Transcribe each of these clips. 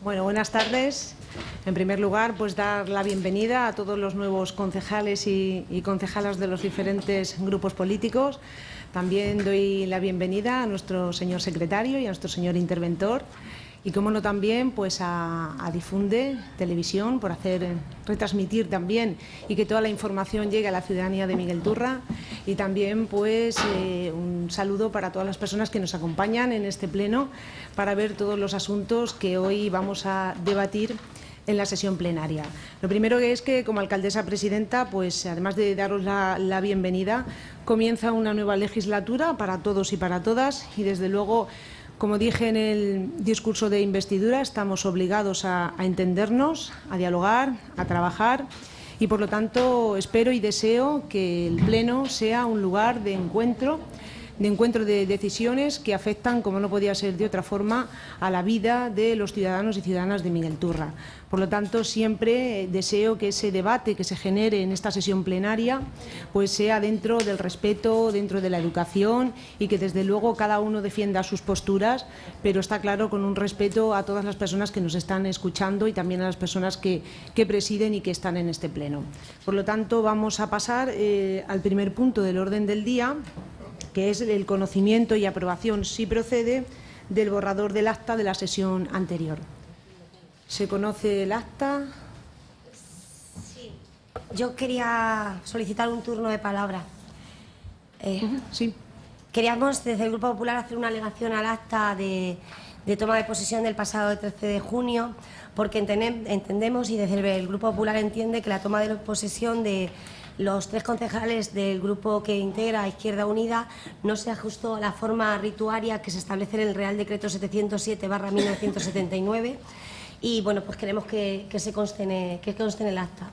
Bueno, buenas tardes. En primer lugar, pues dar la bienvenida a todos los nuevos concejales y concejalas de los diferentes grupos políticos. También doy la bienvenida a nuestro señor secretario y a nuestro señor interventor. Y, como no, también pues a Difunde Televisión por retransmitir también y que toda la información llegue a la ciudadanía de Miguel Turra. Y también pues un saludo para todas las personas que nos acompañan en este pleno para ver todos los asuntos que hoy vamos a debatir en la sesión plenaria. Lo primero es que, como alcaldesa presidenta, pues además de daros la bienvenida, comienza una nueva legislatura para todos y para todas y, desde luego, como dije en el discurso de investidura, estamos obligados a entendernos, a dialogar, a trabajar y, por lo tanto, espero y deseo que el Pleno sea un lugar de encuentro de decisiones que afectan, como no podía ser de otra forma, a la vida de los ciudadanos y ciudadanas de Miguel Turra. Por lo tanto, siempre deseo que ese debate que se genere en esta sesión plenaria pues sea dentro del respeto, dentro de la educación y que, desde luego, cada uno defienda sus posturas, pero está claro, con un respeto a todas las personas que nos están escuchando y también a las personas que presiden y que están en este pleno. Por lo tanto, vamos a pasar al primer punto del orden del día, que es el conocimiento y aprobación, si procede, del borrador del acta de la sesión anterior. ¿Se conoce el acta? Sí. Yo quería solicitar un turno de palabra. Sí. Queríamos, desde el Grupo Popular, hacer una alegación al acta de toma de posesión del pasado 13 de junio, porque entendemos y desde el Grupo Popular entiende que la toma de posesión de los 3 concejales del grupo que integra Izquierda Unida no se ajustó a la forma rituaria que se establece en el Real Decreto 707/1979 y, bueno, pues queremos que conste en el acta.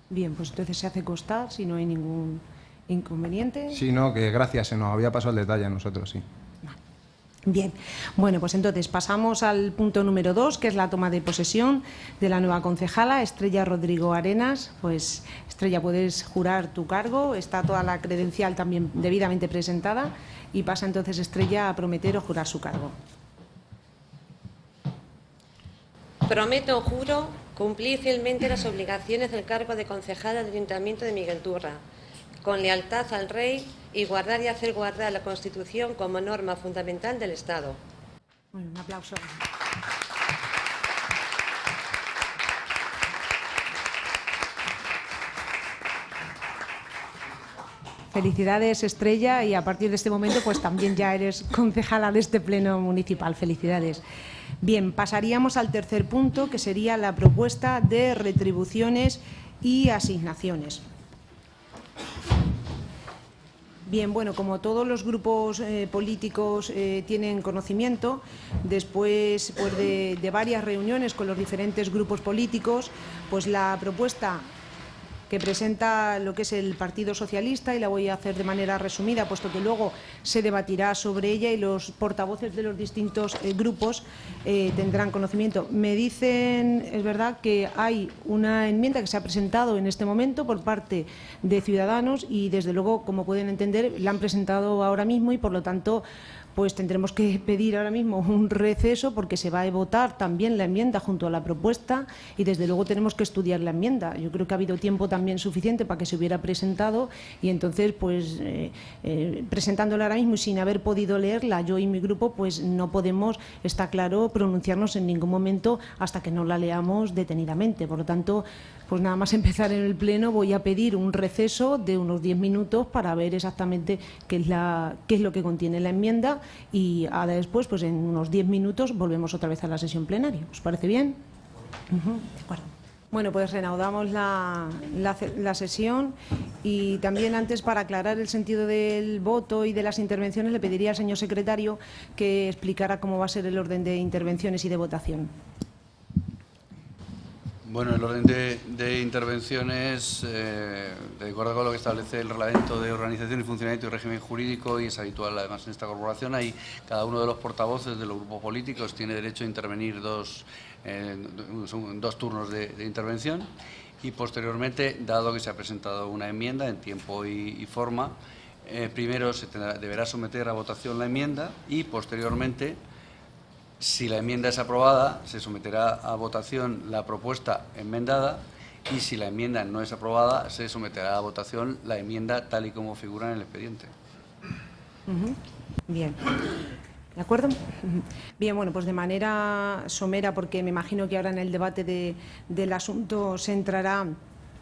Bien, pues entonces se hace constar, si no hay ningún inconveniente. Sí, no, que gracias, se nos había pasado el detalle a nosotros, sí. Bien, bueno, pues entonces pasamos al punto número 2, que es la toma de posesión de la nueva concejala, Estrella Rodrigo Arenas. Pues, Estrella, puedes jurar tu cargo, está toda la credencial también debidamente presentada y pasa entonces Estrella a prometer o jurar su cargo. Prometo o juro cumplir fielmente las obligaciones del cargo de concejala del Ayuntamiento de Miguel Turra, con lealtad al Rey y guardar y hacer guardar la Constitución como norma fundamental del Estado. Bueno, un aplauso. Felicidades, Estrella, y a partir de este momento pues también ya eres concejala de este pleno municipal. Felicidades. Bien, pasaríamos al tercer punto, que sería la propuesta de retribuciones y asignaciones. Bien, bueno, como todos los grupos políticos tienen conocimiento, después pues, de varias reuniones con los diferentes grupos políticos, pues la propuesta que presenta lo que es el Partido Socialista, y la voy a hacer de manera resumida, puesto que luego se debatirá sobre ella y los portavoces de los distintos grupos tendrán conocimiento. Me dicen, es verdad, que hay una enmienda que se ha presentado en este momento por parte de Ciudadanos y, desde luego, como pueden entender, la han presentado ahora mismo y, por lo tanto, pues tendremos que pedir ahora mismo un receso porque se va a votar también la enmienda junto a la propuesta y, desde luego, tenemos que estudiar la enmienda. Yo creo que ha habido tiempo también suficiente para que se hubiera presentado y, entonces, pues presentándola ahora mismo y sin haber podido leerla yo y mi grupo, pues no podemos, está claro, pronunciarnos en ningún momento hasta que no la leamos detenidamente. Por lo tanto, pues nada más empezar en el pleno voy a pedir un receso de unos 10 minutos para ver exactamente qué es lo que contiene la enmienda y ahora después, pues en unos 10 minutos, volvemos otra vez a la sesión plenaria. ¿Os parece bien? De acuerdo. Bueno, pues reanudamos la sesión y también, antes, para aclarar el sentido del voto y de las intervenciones, le pediría al señor secretario que explicara cómo va a ser el orden de intervenciones y de votación. Bueno, el orden de intervenciones, de acuerdo con lo que establece el Reglamento de Organización y Funcionamiento y Régimen Jurídico, y es habitual además en esta corporación, ahí cada uno de los portavoces de los grupos políticos tiene derecho a intervenir dos turnos de intervención y, posteriormente, dado que se ha presentado una enmienda en tiempo y forma, primero deberá someter a votación la enmienda y, posteriormente, Si la enmienda es aprobada, se someterá a votación la propuesta enmendada y si la enmienda no es aprobada, se someterá a votación la enmienda tal y como figura en el expediente. Bien. ¿De acuerdo? Bien, bueno, pues de manera somera, porque me imagino que ahora en el debate del asunto se entrará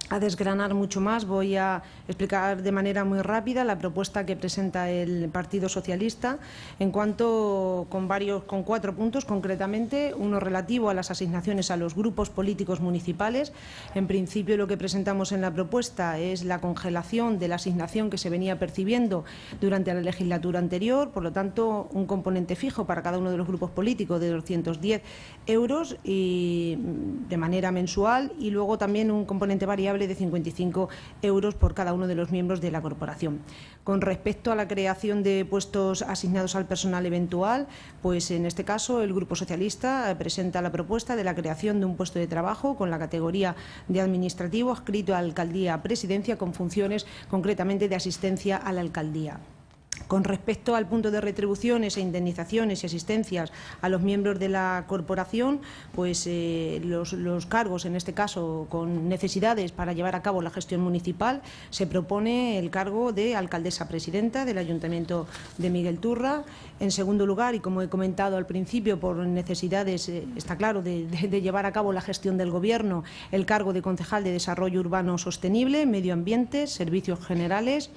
a desgranar mucho más, voy a explicar de manera muy rápida la propuesta que presenta el Partido Socialista en cuanto con 4 puntos concretamente, uno relativo a las asignaciones a los grupos políticos municipales. En principio lo que presentamos en la propuesta es la congelación de la asignación que se venía percibiendo durante la legislatura anterior, por lo tanto un componente fijo para cada uno de los grupos políticos de 210 euros y de manera mensual, y luego también un componente variable de 55 euros por cada uno de los miembros de la corporación. Con respecto a la creación de puestos asignados al personal eventual, pues en este caso el Grupo Socialista presenta la propuesta de la creación de un puesto de trabajo con la categoría de administrativo adscrito a alcaldía-presidencia con funciones concretamente de asistencia a la alcaldía. Con respecto al punto de retribuciones e indemnizaciones y asistencias a los miembros de la corporación, pues los cargos, en este caso con necesidades para llevar a cabo la gestión municipal, se propone el cargo de alcaldesa presidenta del Ayuntamiento de Miguel Turra. En segundo lugar, y como he comentado al principio, por necesidades, está claro, de llevar a cabo la gestión del Gobierno, el cargo de concejal de Desarrollo Urbano Sostenible, Medio Ambiente, Servicios Generales,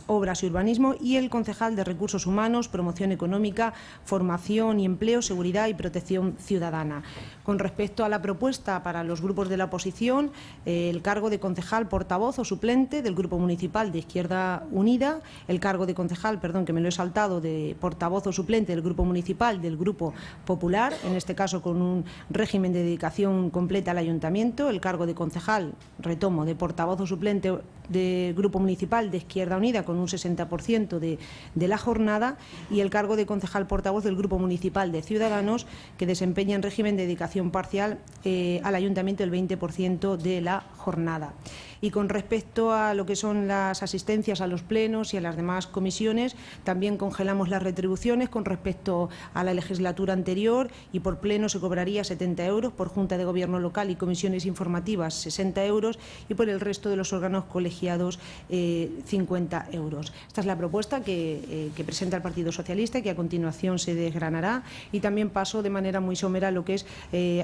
Obras y Urbanismo, y el concejal de Recursos Humanos, Promoción Económica, Formación y Empleo, Seguridad y Protección Ciudadana. Con respecto a la propuesta para los grupos de la oposición, el cargo de concejal portavoz o suplente del Grupo Municipal de Izquierda Unida, el cargo de concejal, perdón, que me lo he saltado, de portavoz o suplente del Grupo Municipal del Grupo Popular, en este caso con un régimen de dedicación completa al Ayuntamiento, el cargo de concejal, retomo, de portavoz o suplente del Grupo Municipal de Izquierda Unida con un 60% de la jornada, y el cargo de concejal portavoz del Grupo Municipal de Ciudadanos, que desempeña en régimen de dedicación parcial al Ayuntamiento el 20% de la jornada. Y con respecto a lo que son las asistencias a los plenos y a las demás comisiones, también congelamos las retribuciones con respecto a la legislatura anterior, y por pleno se cobraría 70 euros, por Junta de Gobierno local y comisiones informativas 60 euros y por el resto de los órganos colegiados 50 euros. Esta es la propuesta que presenta el Partido Socialista y que a continuación se desgranará, y también paso de manera muy somera lo que es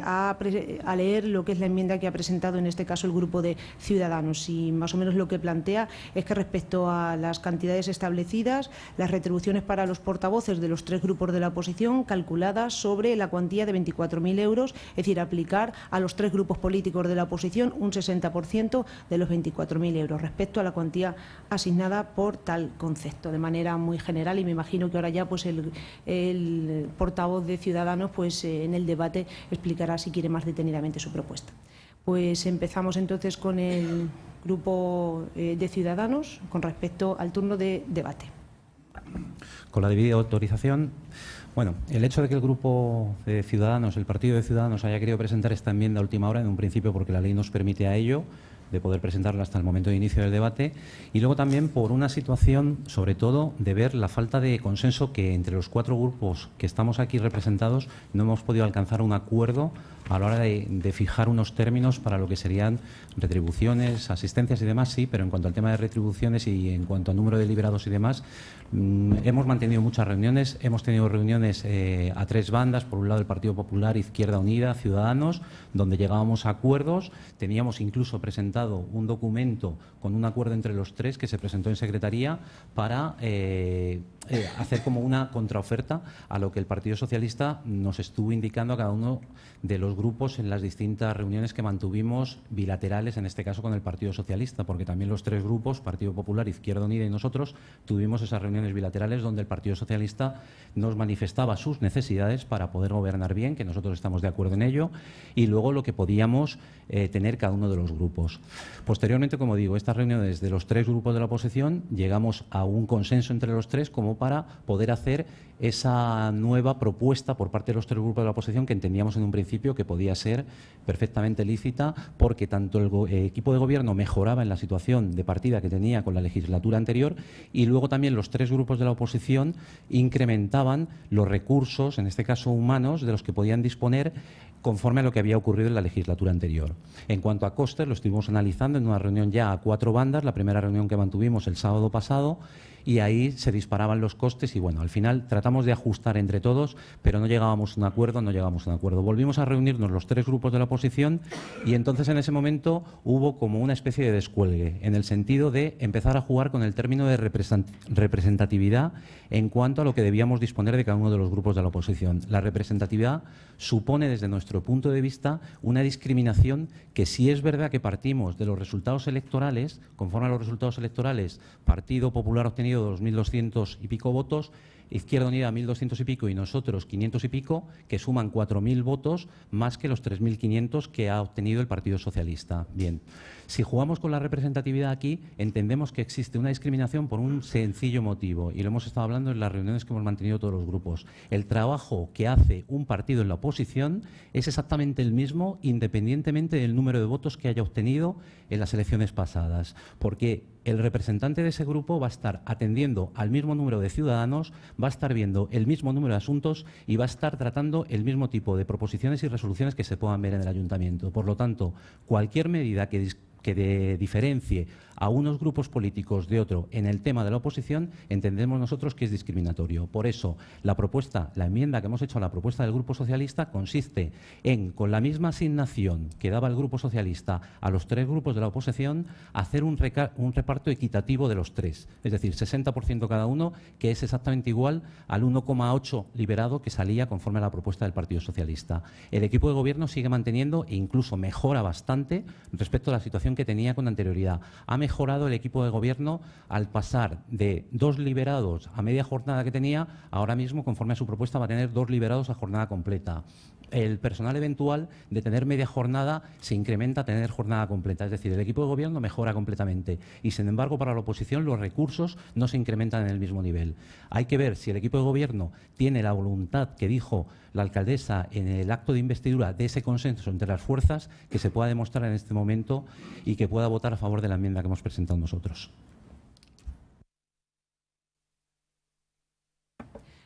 a leer lo que es la enmienda que ha presentado en este caso el Grupo de Ciudadanos. Y más o menos lo que plantea es que respecto a las cantidades establecidas, las retribuciones para los portavoces de los 3 grupos de la oposición calculadas sobre la cuantía de 24.000 euros, es decir, aplicar a los 3 grupos políticos de la oposición un 60% de los 24.000 euros respecto a la cuantía asignada por tal concepto, de manera muy general, y me imagino que ahora ya pues el portavoz de Ciudadanos pues en el debate explicará, si quiere, más detenidamente su propuesta. Pues empezamos entonces con el Grupo de Ciudadanos con respecto al turno de debate. Con la debida autorización, bueno, el hecho de que el Grupo de Ciudadanos, el Partido de Ciudadanos, haya querido presentar esta enmienda a última hora, en un principio porque la ley nos permite a ello, de poder presentarla hasta el momento de inicio del debate, y luego también por una situación, sobre todo, de ver la falta de consenso que entre los 4 grupos que estamos aquí representados no hemos podido alcanzar un acuerdo a la hora de fijar unos términos para lo que serían retribuciones, asistencias y demás, sí, pero en cuanto al tema de retribuciones y en cuanto al número de liberados y demás, hemos mantenido muchas reuniones, hemos tenido reuniones a 3 bandas, por un lado el Partido Popular, Izquierda Unida, Ciudadanos, donde llegábamos a acuerdos, teníamos incluso presentado un documento con un acuerdo entre los 3 que se presentó en Secretaría para hacer como una contraoferta a lo que el Partido Socialista nos estuvo indicando a cada uno de los grupos en las distintas reuniones que mantuvimos bilaterales, en este caso con el Partido Socialista, porque también los 3 grupos, Partido Popular, Izquierda Unida y nosotros, tuvimos esas reuniones bilaterales donde el Partido Socialista nos manifestaba sus necesidades para poder gobernar bien, que nosotros estamos de acuerdo en ello, y luego lo que podíamos tener cada uno de los grupos. Posteriormente, como digo, estas reuniones de los 3 grupos de la oposición, llegamos a un consenso entre los 3 como para poder hacer esa nueva propuesta por parte de los 3 grupos de la oposición que entendíamos en un principio que podía ser perfectamente lícita, porque tanto el equipo de gobierno mejoraba en la situación de partida que tenía con la legislatura anterior, y luego también los tres grupos de la oposición incrementaban los recursos, en este caso humanos, de los que podían disponer conforme a lo que había ocurrido en la legislatura anterior. En cuanto a costes, lo estuvimos analizando en una reunión ya a 4 bandas, la primera reunión que mantuvimos el sábado pasado, y ahí se disparaban los costes y, bueno, al final tratamos de ajustar entre todos, pero no llegábamos a un acuerdo, Volvimos a reunirnos los tres grupos de la oposición y entonces en ese momento hubo como una especie de descuelgue, en el sentido de empezar a jugar con el término de representatividad en cuanto a lo que debíamos disponer de cada uno de los grupos de la oposición. La representatividad supone, desde nuestro punto de vista, una discriminación que, si es verdad que partimos de los resultados electorales, conforme a los resultados electorales, Partido Popular ha obtenido 2.200 y pico votos, Izquierda Unida 1.200 y pico y nosotros 500 y pico, que suman 4.000 votos más que los 3.500 que ha obtenido el Partido Socialista. Bien, si jugamos con la representatividad aquí, entendemos que existe una discriminación por un sencillo motivo, y lo hemos estado hablando en las reuniones que hemos mantenido todos los grupos. El trabajo que hace un partido en la oposición es exactamente el mismo, independientemente del número de votos que haya obtenido en las elecciones pasadas, porque el representante de ese grupo va a estar atendiendo al mismo número de ciudadanos, va a estar viendo el mismo número de asuntos y va a estar tratando el mismo tipo de proposiciones y resoluciones que se puedan ver en el ayuntamiento. Por lo tanto, cualquier medida que diferencie a unos grupos políticos de otro en el tema de la oposición, entendemos nosotros que es discriminatorio. Por eso, la enmienda que hemos hecho a la propuesta del Grupo Socialista consiste en, con la misma asignación que daba el Grupo Socialista a los tres grupos de la oposición, hacer un reparto equitativo de los tres, es decir, 60% cada uno, que es exactamente igual al 1,8 liberado que salía conforme a la propuesta del Partido Socialista. El equipo de gobierno sigue manteniendo e incluso mejora bastante respecto a la situación que tenía con anterioridad. Ha mejorado el equipo de gobierno al pasar de 2 liberados a media jornada que tenía, ahora mismo, conforme a su propuesta, va a tener 2 liberados a jornada completa. El personal eventual de tener media jornada se incrementa a tener jornada completa, es decir, el equipo de gobierno mejora completamente y, sin embargo, para la oposición los recursos no se incrementan en el mismo nivel. Hay que ver si el equipo de gobierno tiene la voluntad que dijo la alcaldesa en el acto de investidura de ese consenso entre las fuerzas, que se pueda demostrar en este momento y que pueda votar a favor de la enmienda que hemos presentado nosotros.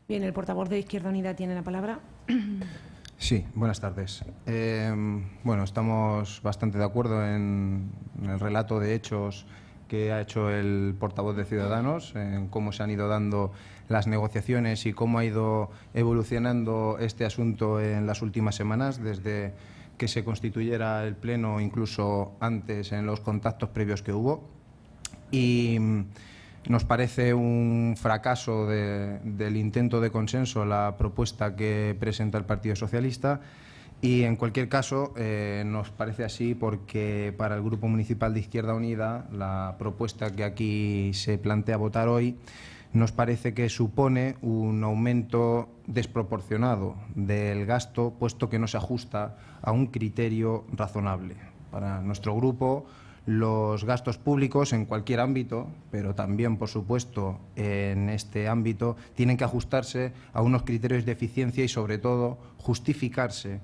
Bien, el portavoz de Izquierda Unida tiene la palabra. Sí, buenas tardes. Bueno, estamos bastante de acuerdo en el relato de hechos que ha hecho el portavoz de Ciudadanos, en cómo se han ido dando las negociaciones y cómo ha ido evolucionando este asunto en las últimas semanas, desde que se constituyera el Pleno, incluso antes, en los contactos previos que hubo. Y nos parece un fracaso del intento de consenso la propuesta que presenta el Partido Socialista y, en cualquier caso, nos parece así porque para el Grupo Municipal de Izquierda Unida la propuesta que aquí se plantea votar hoy nos parece que supone un aumento desproporcionado del gasto, puesto que no se ajusta a un criterio razonable. Para nuestro grupo, los gastos públicos en cualquier ámbito, pero también, por supuesto, en este ámbito, tienen que ajustarse a unos criterios de eficiencia y, sobre todo, justificarse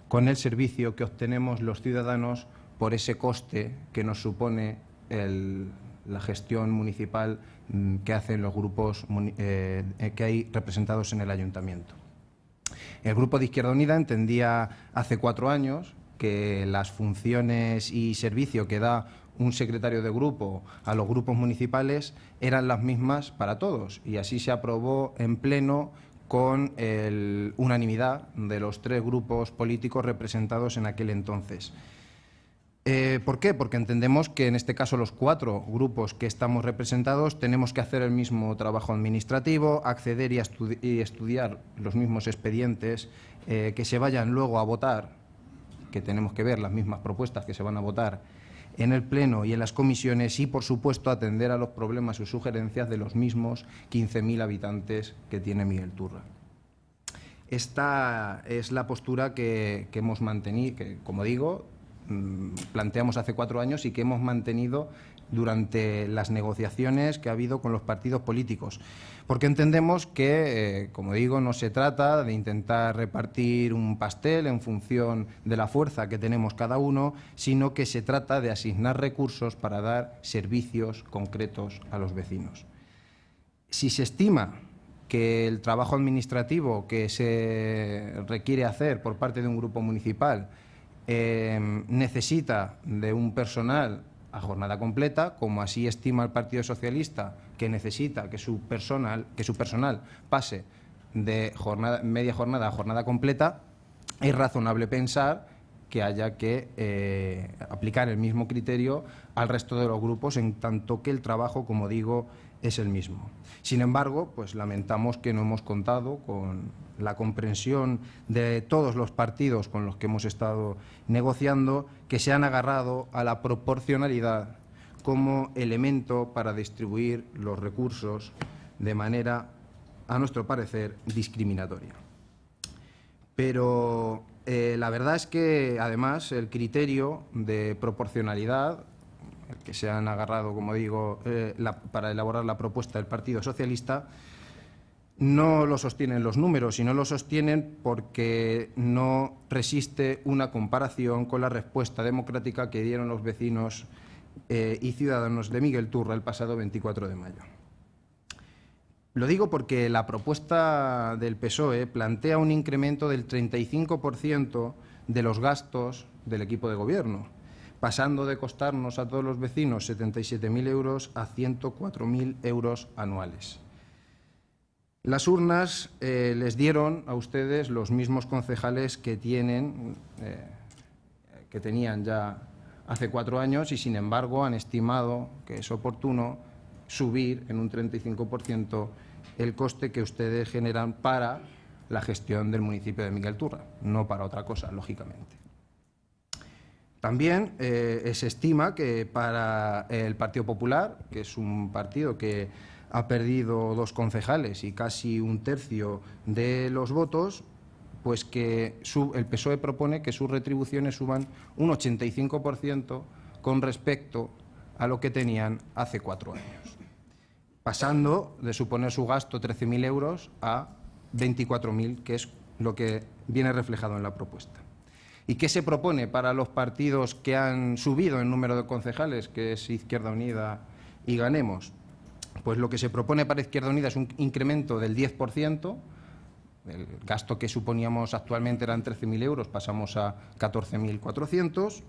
con el servicio que obtenemos los ciudadanos por ese coste que nos supone la gestión municipal que hacen los grupos que hay representados en el ayuntamiento. El Grupo de Izquierda Unida entendía hace 4 años que las funciones y servicio que da un secretario de grupo a los grupos municipales eran las mismas para todos, y así se aprobó en pleno con unanimidad de los 3 grupos políticos representados en aquel entonces. ¿Por qué? Porque entendemos que en este caso los 4 grupos que estamos representados tenemos que hacer el mismo trabajo administrativo, acceder y estudiar los mismos expedientes, que se vayan luego a votar, que tenemos que ver las mismas propuestas que se van a votar en el Pleno y en las comisiones, y, por supuesto, atender a los problemas y sugerencias de los mismos 15.000 habitantes que tiene Miguel Turra. Esta es la postura que hemos mantenido, que, como digo, planteamos hace 4 años y que hemos mantenido durante las negociaciones que ha habido con los partidos políticos, porque entendemos que, como digo, no se trata de intentar repartir un pastel en función de la fuerza que tenemos cada uno, sino que se trata de asignar recursos para dar servicios concretos a los vecinos. Si se estima que el trabajo administrativo que se requiere hacer por parte de un grupo municipal necesita de un personal a jornada completa, como así estima el Partido Socialista que necesita que su personal pase de media jornada a jornada completa, es razonable pensar que haya que aplicar el mismo criterio al resto de los grupos, en tanto que el trabajo, como digo, es el mismo. Sin embargo, pues lamentamos que no hemos contado con la comprensión de todos los partidos con los que hemos estado negociando, que se han agarrado a la proporcionalidad como elemento para distribuir los recursos de manera, a nuestro parecer, discriminatoria. Pero la verdad es que, además, el criterio de proporcionalidad, el que se han agarrado, como digo, para elaborar la propuesta del Partido Socialista, no lo sostienen los números, sino lo sostienen porque no resiste una comparación con la respuesta democrática que dieron los vecinos y ciudadanos de Miguelturra el pasado 24 de mayo. Lo digo porque la propuesta del PSOE plantea un incremento del 35% de los gastos del equipo de gobierno, pasando de costarnos a todos los vecinos 77.000 euros a 104.000 euros anuales. Las urnas les dieron a ustedes los mismos concejales que tenían ya hace 4 años y, sin embargo, han estimado que es oportuno subir en un 35% el coste que ustedes generan para la gestión del municipio de Miguelturra, no para otra cosa, lógicamente. También se estima que para el Partido Popular, que es un partido que ha perdido 2 concejales y casi 1/3 de los votos, pues que el PSOE propone que sus retribuciones suban un 85% con respecto a lo que tenían hace 4 años, pasando de suponer su gasto 13.000 euros a 24.000, que es lo que viene reflejado en la propuesta. ¿Y qué se propone para los partidos que han subido en número de concejales, que es Izquierda Unida y Ganemos? Pues lo que se propone para Izquierda Unida es un incremento del 10%, el gasto que suponíamos actualmente eran 13.000 euros, pasamos a 14.400,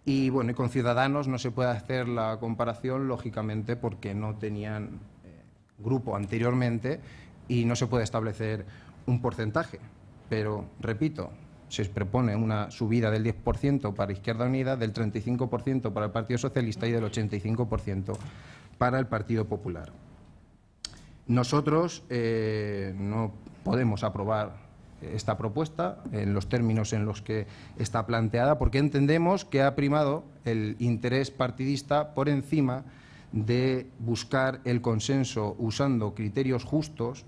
y bueno, y con Ciudadanos no se puede hacer la comparación, lógicamente, porque no tenían grupo anteriormente y no se puede establecer un porcentaje, pero, repito, se propone una subida del 10% para Izquierda Unida, del 35% para el Partido Socialista y del 85% para el Partido Popular. Nosotros no podemos aprobar esta propuesta en los términos en los que está planteada, porque entendemos que ha primado el interés partidista por encima de buscar el consenso usando criterios justos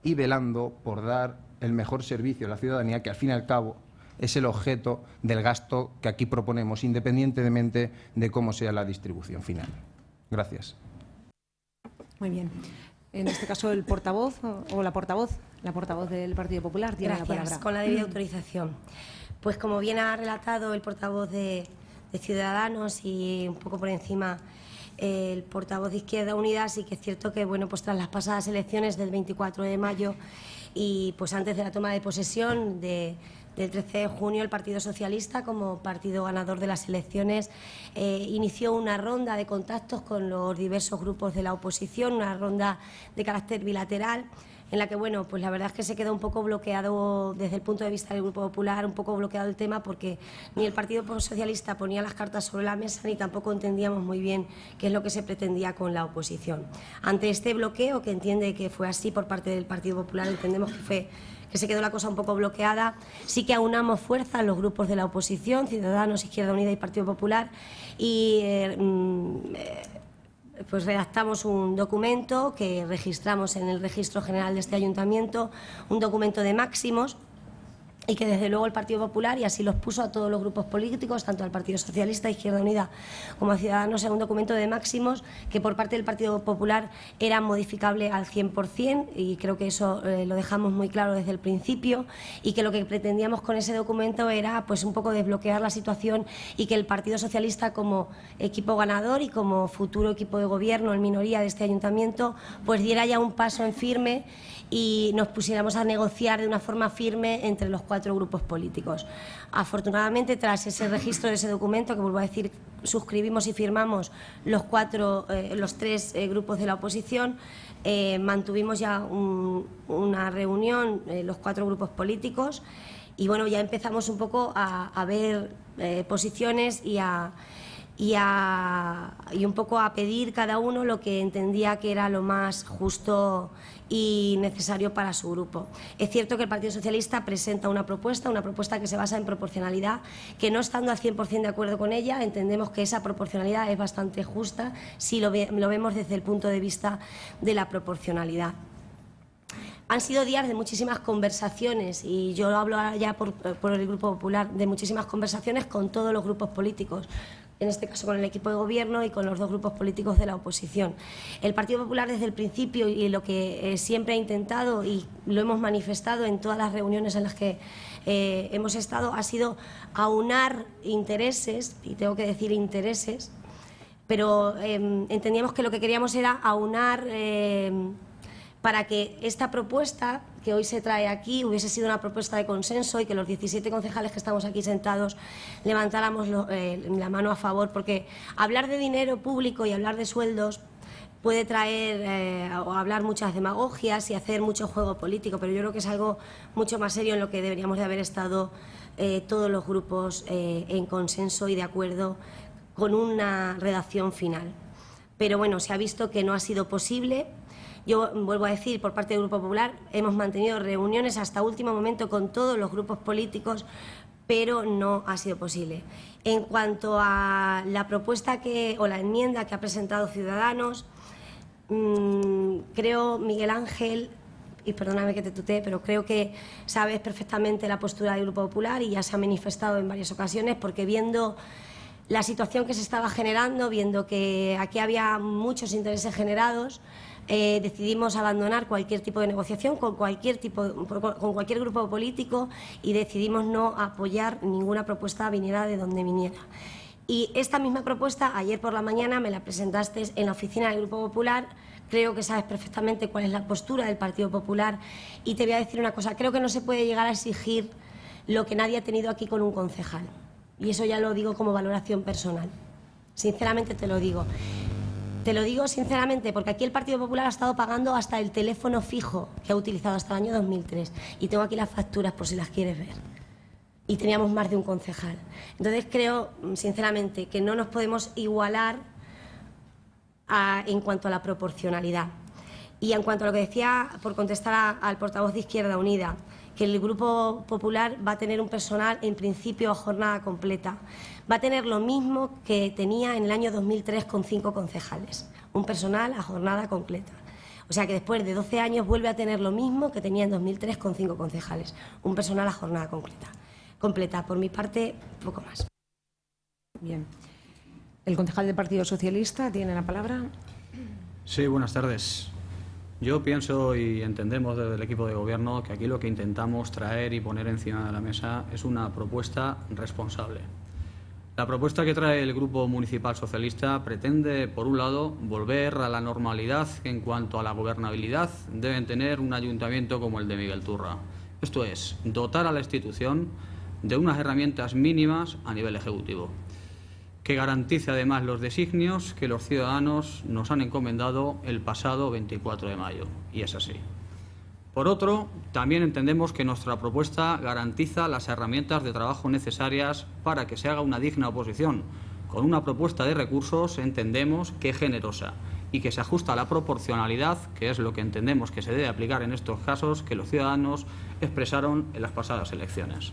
y velando por dar el mejor servicio a la ciudadanía, que al fin y al cabo es el objeto del gasto que aquí proponemos, independientemente de cómo sea la distribución final. Gracias. Muy bien. En este caso, el portavoz o la portavoz del Partido Popular tiene la palabra. Con la debida autorización. Pues como bien ha relatado el portavoz de Ciudadanos y un poco por encima el portavoz de Izquierda Unida, sí que es cierto que, bueno, pues tras las pasadas elecciones del 24 de mayo y pues antes de la toma de posesión del 13 de junio, el Partido Socialista, como partido ganador de las elecciones, inició una ronda de contactos con los diversos grupos de la oposición, una ronda de carácter bilateral, en la que, bueno, pues la verdad es que se quedó un poco bloqueado desde el punto de vista del Grupo Popular, un poco bloqueado el tema, porque ni el Partido Socialista ponía las cartas sobre la mesa ni tampoco entendíamos muy bien qué es lo que se pretendía con la oposición. Ante este bloqueo, que entiende que fue así por parte del Partido Popular, entendemos que se quedó la cosa un poco bloqueada, sí que aunamos fuerzas los grupos de la oposición, Ciudadanos, Izquierda Unida y Partido Popular, y pues redactamos un documento que registramos en el Registro General de este Ayuntamiento, un documento de máximos y que desde luego el Partido Popular, y así los puso a todos los grupos políticos, tanto al Partido Socialista, Izquierda Unida como a Ciudadanos, en un documento de máximos que por parte del Partido Popular era modificable al 100%, y creo que eso lo dejamos muy claro desde el principio, y que lo que pretendíamos con ese documento era pues un poco desbloquear la situación y que el Partido Socialista, como equipo ganador y como futuro equipo de gobierno en minoría de este ayuntamiento, pues diera ya un paso en firme y nos pusiéramos a negociar de una forma firme entre los 4 grupos políticos. Afortunadamente, tras ese registro de ese documento, que vuelvo a decir, suscribimos y firmamos los 3 grupos de la oposición, mantuvimos ya una reunión, los 4 grupos políticos, y bueno, ya empezamos un poco a ver posiciones y un poco a pedir cada uno lo que entendía que era lo más justo y necesario para su grupo. Es cierto que el Partido Socialista presenta una propuesta que se basa en proporcionalidad, que no estando al 100% de acuerdo con ella, entendemos que esa proporcionalidad es bastante justa si lo vemos desde el punto de vista de la proporcionalidad. Han sido días de muchísimas conversaciones, y yo hablo ya por el Grupo Popular, de muchísimas conversaciones con todos los grupos políticos, en este caso con el equipo de gobierno y con los 2 grupos políticos de la oposición. El Partido Popular desde el principio, y lo que siempre ha intentado, y lo hemos manifestado en todas las reuniones en las que hemos estado, ha sido aunar intereses, y tengo que decir intereses, pero entendíamos que lo que queríamos era aunar para que esta propuesta que hoy se trae aquí hubiese sido una propuesta de consenso y que los 17 concejales que estamos aquí sentados levantáramos la mano a favor, porque hablar de dinero público y hablar de sueldos puede traer o hablar muchas demagogias y hacer mucho juego político, pero yo creo que es algo mucho más serio en lo que deberíamos de haber estado todos los grupos en consenso y de acuerdo con una redacción final. Pero bueno, se ha visto que no ha sido posible. Yo vuelvo a decir, por parte del Grupo Popular, hemos mantenido reuniones hasta último momento con todos los grupos políticos, pero no ha sido posible. En cuanto a la propuesta o la enmienda que ha presentado Ciudadanos, creo, Miguel Ángel, y perdóname que te tutee, pero creo que sabes perfectamente la postura del Grupo Popular y ya se ha manifestado en varias ocasiones, porque viendo la situación que se estaba generando, viendo que aquí había muchos intereses generados, decidimos abandonar cualquier tipo de negociación con cualquier grupo político, y decidimos no apoyar ninguna propuesta viniera de donde viniera. Y esta misma propuesta, ayer por la mañana me la presentaste en la oficina del Grupo Popular. Creo que sabes perfectamente cuál es la postura del Partido Popular, y te voy a decir una cosa: creo que no se puede llegar a exigir lo que nadie ha tenido aquí con un concejal, y eso ya lo digo como valoración personal. Sinceramente te lo digo. Te lo digo sinceramente porque aquí el Partido Popular ha estado pagando hasta el teléfono fijo que ha utilizado hasta el año 2003. Y tengo aquí las facturas por si las quieres ver. Y teníamos más de un concejal. Entonces creo, sinceramente, que no nos podemos igualar en cuanto a la proporcionalidad. Y en cuanto a lo que decía, por contestar al portavoz de Izquierda Unida, que el Grupo Popular va a tener un personal, en principio, a jornada completa. Va a tener lo mismo que tenía en el año 2003 con 5 concejales, un personal a jornada completa. O sea que después de 12 años vuelve a tener lo mismo que tenía en 2003 con 5 concejales, un personal a jornada completa. Por mi parte, poco más. Bien. El concejal del Partido Socialista tiene la palabra. Sí, buenas tardes. Yo pienso y entendemos desde el equipo de gobierno que aquí lo que intentamos traer y poner encima de la mesa es una propuesta responsable. La propuesta que trae el Grupo Municipal Socialista pretende, por un lado, volver a la normalidad en cuanto a la gobernabilidad deben tener un ayuntamiento como el de Miguel Turra. Esto es, dotar a la institución de unas herramientas mínimas a nivel ejecutivo, que garantice además los designios que los ciudadanos nos han encomendado el pasado 24 de mayo, y es así. Por otro, también entendemos que nuestra propuesta garantiza las herramientas de trabajo necesarias para que se haga una digna oposición, con una propuesta de recursos, entendemos, que es generosa y que se ajusta a la proporcionalidad, que es lo que entendemos que se debe aplicar en estos casos que los ciudadanos expresaron en las pasadas elecciones.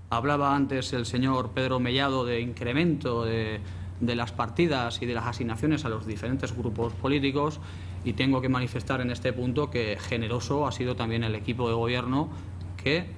Hablaba antes el señor Pedro Mellado de incremento de las partidas y de las asignaciones a los diferentes grupos políticos, y tengo que manifestar en este punto que generoso ha sido también el equipo de gobierno que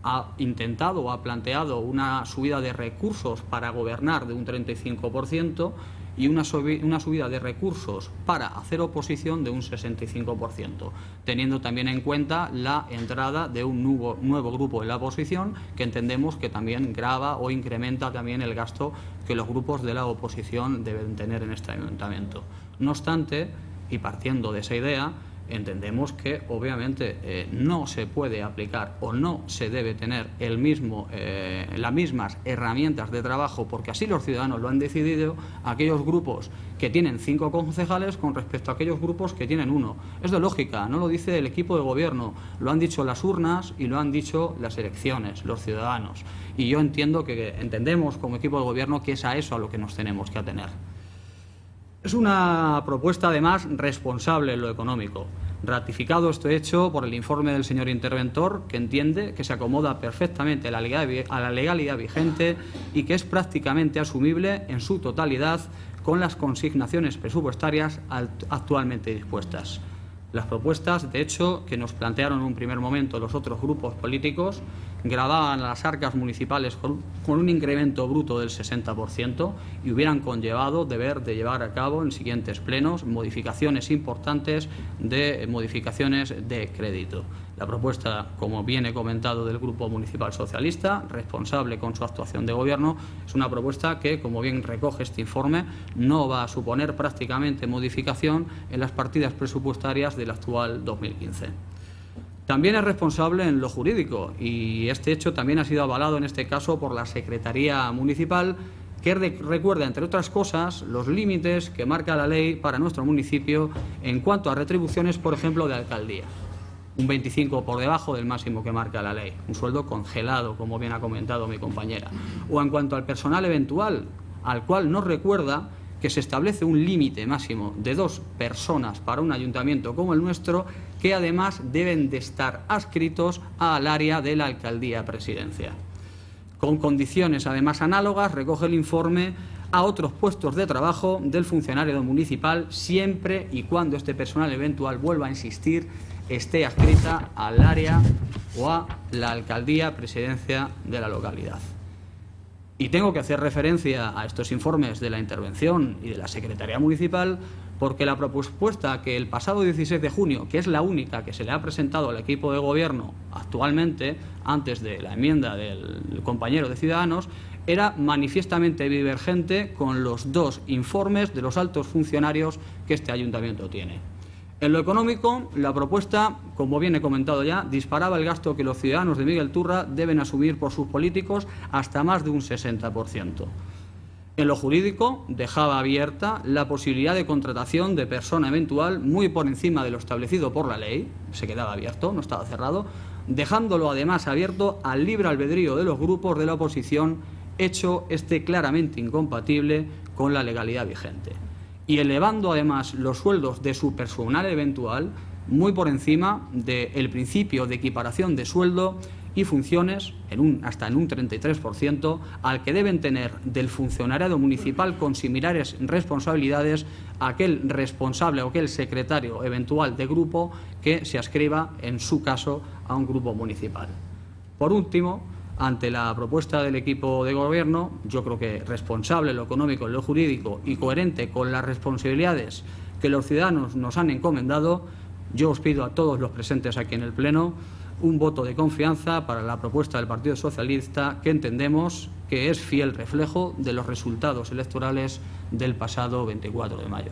ha intentado o ha planteado una subida de recursos para gobernar de un 35% y una subida de recursos para hacer oposición de un 65%, teniendo también en cuenta la entrada de un nuevo grupo en la oposición, que entendemos que también grava o incrementa también el gasto que los grupos de la oposición deben tener en este ayuntamiento. No obstante, y partiendo de esa idea, entendemos que obviamente no se puede aplicar o no se debe tener las mismas herramientas de trabajo, porque así los ciudadanos lo han decidido, aquellos grupos que tienen 5 concejales con respecto a aquellos grupos que tienen 1. Es de lógica, no lo dice el equipo de gobierno, lo han dicho las urnas y lo han dicho las elecciones, los ciudadanos. Y yo entendemos como equipo de gobierno que es a eso a lo que nos tenemos que atener. Es una propuesta, además, responsable en lo económico. Ratificado este hecho por el informe del señor interventor, que entiende que se acomoda perfectamente a la legalidad vigente y que es prácticamente asumible en su totalidad con las consignaciones presupuestarias actualmente dispuestas. Las propuestas, de hecho, que nos plantearon en un primer momento los otros grupos políticos, gravaban a las arcas municipales con un incremento bruto del 60% y hubieran conllevado deber de llevar a cabo en siguientes plenos modificaciones importantes de modificaciones de crédito. La propuesta, como bien he comentado, del Grupo Municipal Socialista, responsable con su actuación de gobierno, es una propuesta que, como bien recoge este informe, no va a suponer prácticamente modificación en las partidas presupuestarias del actual 2015. También es responsable en lo jurídico, y este hecho también ha sido avalado en este caso por la Secretaría Municipal, que recuerda, entre otras cosas, los límites que marca la ley para nuestro municipio en cuanto a retribuciones, por ejemplo, de alcaldía. Un 25 por debajo del máximo que marca la ley, un sueldo congelado, como bien ha comentado mi compañera. O en cuanto al personal eventual, al cual nos recuerda que se establece un límite máximo de 2 personas para un ayuntamiento como el nuestro, que además deben de estar adscritos al área de la alcaldía presidencia. Con condiciones además análogas, recoge el informe a otros puestos de trabajo del funcionario municipal, siempre y cuando este personal eventual, vuelva a insistir, esté adscrita al área o a la alcaldía presidencia de la localidad. Y tengo que hacer referencia a estos informes de la intervención y de la Secretaría Municipal, porque la propuesta que el pasado 16 de junio, que es la única que se le ha presentado al equipo de gobierno actualmente, antes de la enmienda del compañero de Ciudadanos, era manifiestamente divergente con los 2 informes de los altos funcionarios que este ayuntamiento tiene. En lo económico, la propuesta, como bien he comentado ya, disparaba el gasto que los ciudadanos de Miguel Turra deben asumir por sus políticos hasta más de un 60%. En lo jurídico, dejaba abierta la posibilidad de contratación de persona eventual muy por encima de lo establecido por la ley, se quedaba abierto, no estaba cerrado, dejándolo además abierto al libre albedrío de los grupos de la oposición, hecho claramente incompatible con la legalidad vigente. Y elevando además los sueldos de su personal eventual muy por encima del principio de equiparación de sueldo y funciones, hasta en un 33%, al que deben tener del funcionariado municipal con similares responsabilidades aquel responsable o aquel secretario eventual de grupo que se adscriba, en su caso, a un grupo municipal. Por último, ante la propuesta del equipo de gobierno, yo creo que responsable en lo económico, en lo jurídico y coherente con las responsabilidades que los ciudadanos nos han encomendado, yo os pido a todos los presentes aquí en el Pleno un voto de confianza para la propuesta del Partido Socialista, que entendemos que es fiel reflejo de los resultados electorales del pasado 24 de mayo.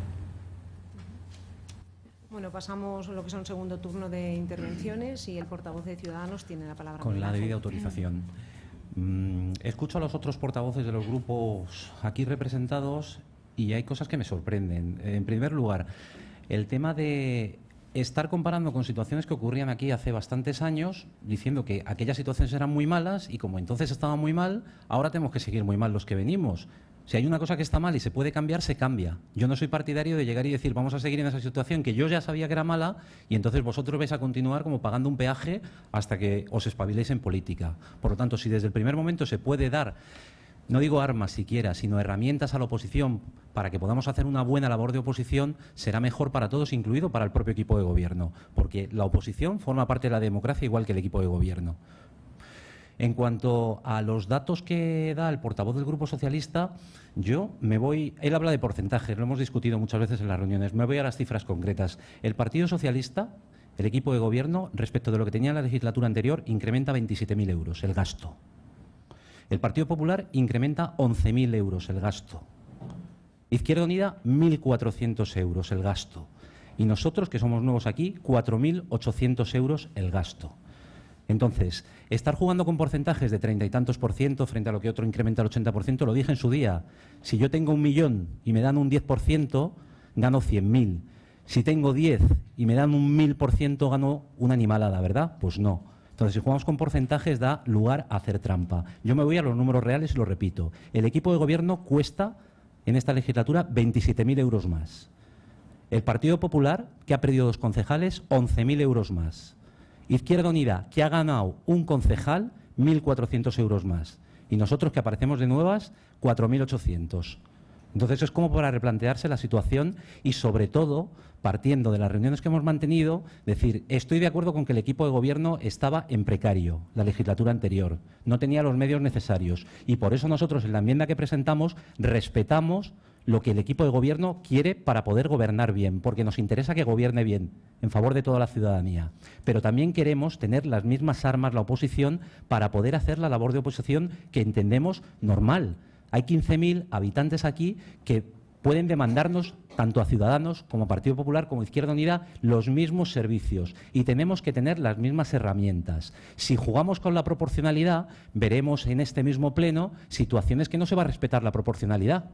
Bueno, pasamos a lo que son segundo turno de intervenciones y el portavoz de Ciudadanos tiene la palabra. Con la debida autorización. Escucho a los otros portavoces de los grupos aquí representados y hay cosas que me sorprenden. En primer lugar, el tema de estar comparando con situaciones que ocurrían aquí hace bastantes años, diciendo que aquellas situaciones eran muy malas y como entonces estaban muy mal, ahora tenemos que seguir muy mal los que venimos. Si hay una cosa que está mal y se puede cambiar, se cambia. Yo no soy partidario de llegar y decir vamos a seguir en esa situación que yo ya sabía que era mala y entonces vosotros vais a continuar como pagando un peaje hasta que os espabiléis en política. Por lo tanto, si desde el primer momento se puede dar, no digo armas siquiera, sino herramientas a la oposición para que podamos hacer una buena labor de oposición, será mejor para todos, incluido para el propio equipo de gobierno, porque la oposición forma parte de la democracia igual que el equipo de gobierno. En cuanto a los datos que da el portavoz del Grupo Socialista, yo me voy… Él habla de porcentajes, lo hemos discutido muchas veces en las reuniones. Me voy a las cifras concretas. El Partido Socialista, el equipo de gobierno, respecto de lo que tenía en la legislatura anterior, incrementa 27.000 euros el gasto. El Partido Popular incrementa 11.000 euros el gasto. Izquierda Unida, 1.400 euros el gasto. Y nosotros, que somos nuevos aquí, 4.800 euros el gasto. Entonces, estar jugando con porcentajes de 30 y tantos % frente a lo que otro incrementa el 80%, lo dije en su día. Si yo tengo 1 millón y me dan un 10%, gano 100.000. Si tengo 10 y me dan un 1000%, gano una animalada, ¿verdad? Pues no. Entonces, si jugamos con porcentajes, da lugar a hacer trampa. Yo me voy a los números reales y lo repito. El equipo de gobierno cuesta, en esta legislatura, 27.000 euros más. El Partido Popular, que ha perdido 2 concejales, 11.000 euros más. Izquierda Unida, que ha ganado un concejal, 1.400 euros más. Y nosotros, que aparecemos de nuevas, 4.800. Entonces, es como para replantearse la situación y, sobre todo, partiendo de las reuniones que hemos mantenido, decir, estoy de acuerdo con que el equipo de gobierno estaba en precario la legislatura anterior, no tenía los medios necesarios. Y por eso nosotros, en la enmienda que presentamos, respetamos lo que el equipo de gobierno quiere para poder gobernar bien, porque nos interesa que gobierne bien, en favor de toda la ciudadanía. Pero también queremos tener las mismas armas, la oposición, para poder hacer la labor de oposición que entendemos normal. Hay 15.000 habitantes aquí que pueden demandarnos, tanto a Ciudadanos como Partido Popular como Izquierda Unida, los mismos servicios y tenemos que tener las mismas herramientas. Si jugamos con la proporcionalidad, veremos en este mismo pleno situaciones que no se va a respetar la proporcionalidad.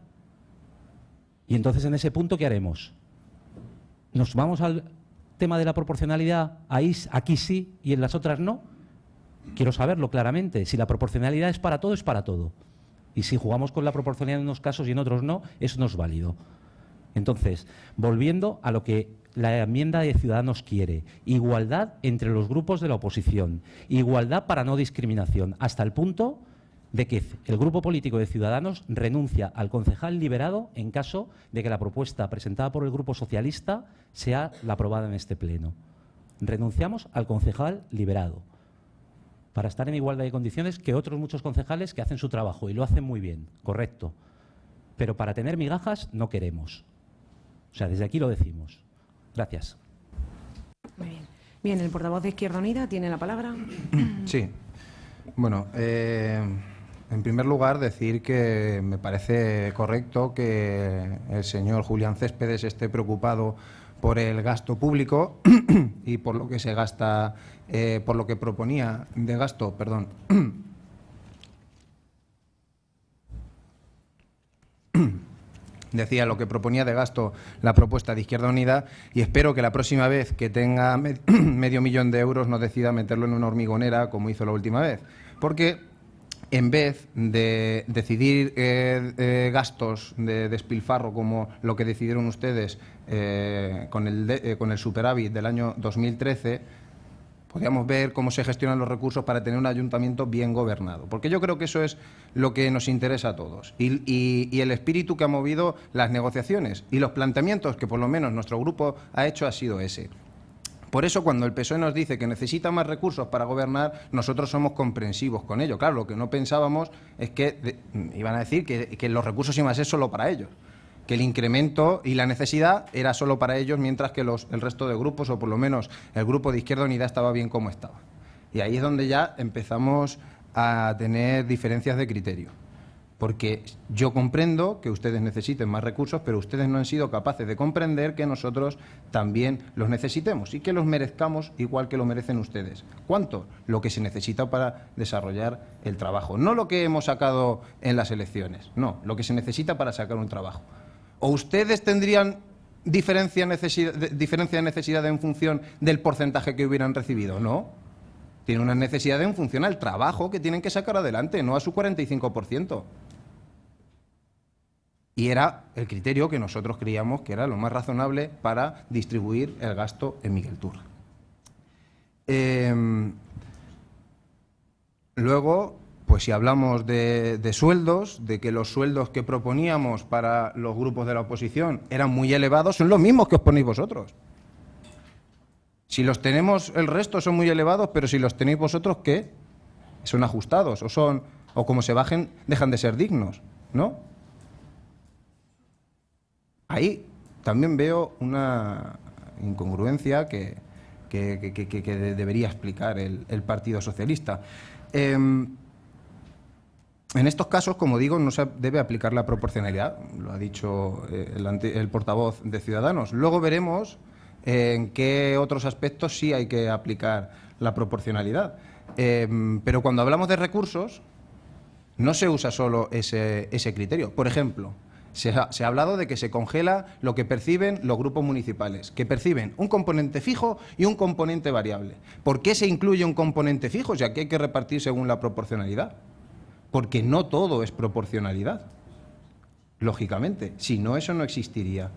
Y entonces, en ese punto, ¿qué haremos? ¿Nos vamos al tema de la proporcionalidad? Ahí, aquí sí y en las otras no. Quiero saberlo claramente. Si la proporcionalidad es para todo, es para todo. Y si jugamos con la proporcionalidad en unos casos y en otros no, eso no es válido. Entonces, volviendo a lo que la enmienda de Ciudadanos quiere, igualdad entre los grupos de la oposición, igualdad para no discriminación, hasta el punto de que el grupo político de Ciudadanos renuncia al concejal liberado en caso de que la propuesta presentada por el Grupo Socialista sea la aprobada en este pleno. Renunciamos al concejal liberado para estar en igualdad de condiciones que otros muchos concejales que hacen su trabajo y lo hacen muy bien, correcto. Pero para tener migajas no queremos. O sea, desde aquí lo decimos. Gracias. Muy bien. Bien, el portavoz de Izquierda Unida tiene la palabra. Sí. Bueno, en primer lugar, decir que me parece correcto que el señor Julián Céspedes esté preocupado por el gasto público y por lo que se gasta, por lo que proponía de gasto, perdón. Decía lo que proponía de gasto la propuesta de Izquierda Unida y espero que la próxima vez que tenga medio millón de euros no decida meterlo en una hormigonera como hizo la última vez. Porque en vez de decidir gastos de despilfarro como lo que decidieron ustedes con el superávit del año 2013, podríamos ver cómo se gestionan los recursos para tener un ayuntamiento bien gobernado. Porque yo creo que eso es lo que nos interesa a todos. Y el espíritu que ha movido las negociaciones y los planteamientos que por lo menos nuestro grupo ha hecho ha sido ese. Por eso, cuando el PSOE nos dice que necesita más recursos para gobernar, nosotros somos comprensivos con ello. Claro, lo que no pensábamos es que iban a decir que los recursos iban a ser solo para ellos, que el incremento y la necesidad era solo para ellos, mientras que el resto de grupos, o por lo menos el grupo de Izquierda Unida, estaba bien como estaba. Y ahí es donde ya empezamos a tener diferencias de criterio. Porque yo comprendo que ustedes necesiten más recursos, pero ustedes no han sido capaces de comprender que nosotros también los necesitemos y que los merezcamos igual que lo merecen ustedes. ¿Cuánto? Lo que se necesita para desarrollar el trabajo. No lo que hemos sacado en las elecciones, no, lo que se necesita para sacar un trabajo. ¿O ustedes tendrían diferencia de necesidad en función del porcentaje que hubieran recibido? No. Tienen una necesidad en función al trabajo que tienen que sacar adelante, no a su 45%. Y era el criterio que nosotros creíamos que era lo más razonable para distribuir el gasto en Miguel Turra. Luego, pues si hablamos de sueldos, de que los sueldos que proponíamos para los grupos de la oposición eran muy elevados, son los mismos que os ponéis vosotros. Si los tenemos el resto son muy elevados, pero si los tenéis vosotros, ¿qué? son ajustados o como se bajen dejan de ser dignos, ¿no? Ahí también veo una incongruencia que debería explicar el Partido Socialista. En estos casos, como digo, no se debe aplicar la proporcionalidad, lo ha dicho el portavoz de Ciudadanos. Luego veremos en qué otros aspectos sí hay que aplicar la proporcionalidad. Pero cuando hablamos de recursos, no se usa solo ese criterio. Por ejemplo, se ha hablado de que se congela lo que perciben los grupos municipales, que perciben un componente fijo y un componente variable. ¿Por qué se incluye un componente fijo, ya que hay que repartir según la proporcionalidad? Porque no todo es proporcionalidad, lógicamente. Si no, eso no existiría.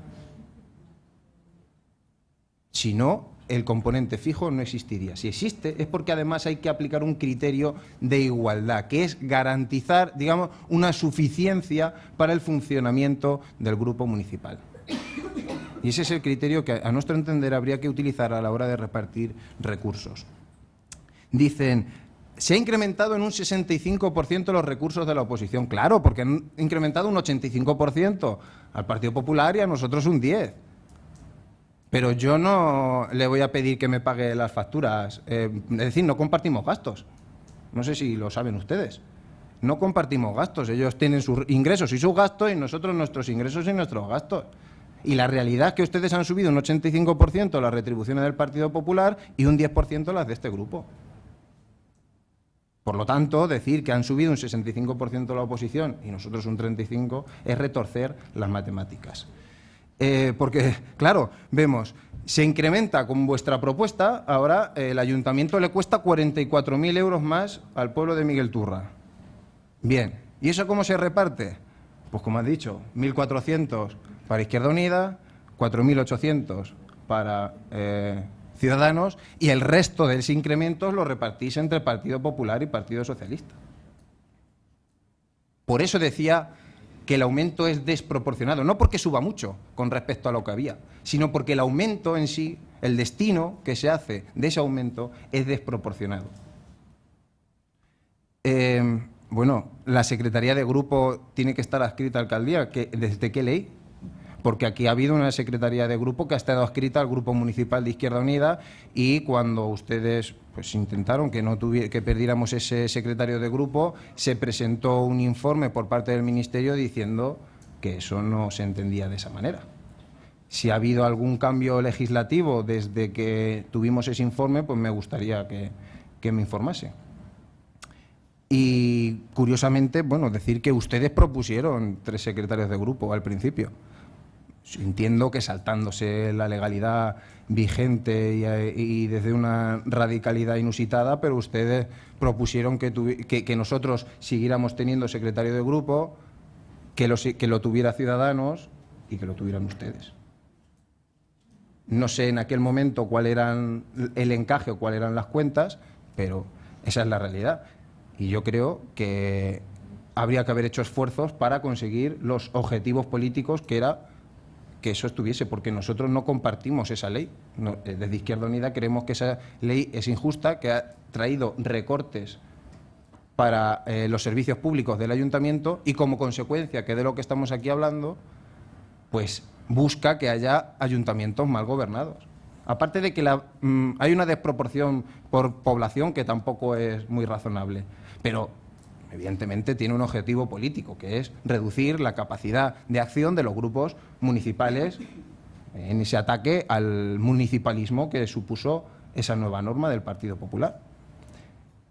Si no, el componente fijo no existiría. Si existe, es porque además hay que aplicar un criterio de igualdad, que es garantizar, digamos, una suficiencia para el funcionamiento del grupo municipal. Y ese es el criterio que, a nuestro entender, habría que utilizar a la hora de repartir recursos. Dicen, se ha incrementado en un 65% los recursos de la oposición. Claro, porque han incrementado un 85% al Partido Popular y a nosotros un 10%. Pero yo no le voy a pedir que me pague las facturas. Es decir, no compartimos gastos. No sé si lo saben ustedes. No compartimos gastos. Ellos tienen sus ingresos y sus gastos y nosotros nuestros ingresos y nuestros gastos. Y la realidad es que ustedes han subido un 85% las retribuciones del Partido Popular y un 10% las de este grupo. Por lo tanto, decir que han subido un 65% la oposición y nosotros un 35% es retorcer las matemáticas. Porque, claro, vemos, se incrementa con vuestra propuesta, ahora el ayuntamiento le cuesta 44.000 euros más al pueblo de Miguel Turra. Bien, ¿y eso cómo se reparte? Pues como has dicho, 1.400 para Izquierda Unida, 4.800 para Ciudadanos y el resto de ese incremento lo repartís entre Partido Popular y Partido Socialista. Por eso decía que el aumento es desproporcionado, no porque suba mucho con respecto a lo que había, sino porque el aumento en sí, el destino que se hace de ese aumento es desproporcionado. Bueno, la Secretaría de Grupo tiene que estar adscrita a Alcaldía. ¿Desde qué ley? Porque aquí ha habido una Secretaría de Grupo que ha estado adscrita al Grupo Municipal de Izquierda Unida y cuando ustedes pues intentaron que perdiéramos ese secretario de Grupo, se presentó un informe por parte del Ministerio diciendo que eso no se entendía de esa manera. Si ha habido algún cambio legislativo desde que tuvimos ese informe, pues me gustaría que me informase. Y, curiosamente, bueno, decir que ustedes propusieron 3 secretarios de Grupo al principio. Entiendo que saltándose la legalidad vigente y desde una radicalidad inusitada, pero ustedes propusieron que nosotros siguiéramos teniendo secretario de Grupo, que lo tuviera Ciudadanos y que lo tuvieran ustedes. No sé en aquel momento cuál eran el encaje o cuáles eran las cuentas, pero esa es la realidad. Y yo creo que habría que haber hecho esfuerzos para conseguir los objetivos políticos que era que eso estuviese, porque nosotros no compartimos esa ley. Desde Izquierda Unida creemos que esa ley es injusta, que ha traído recortes para los servicios públicos del ayuntamiento y como consecuencia, que de lo que estamos aquí hablando, pues busca que haya ayuntamientos mal gobernados. Aparte de que hay una desproporción por población que tampoco es muy razonable, pero evidentemente tiene un objetivo político, que es reducir la capacidad de acción de los grupos municipales en ese ataque al municipalismo que supuso esa nueva norma del Partido Popular.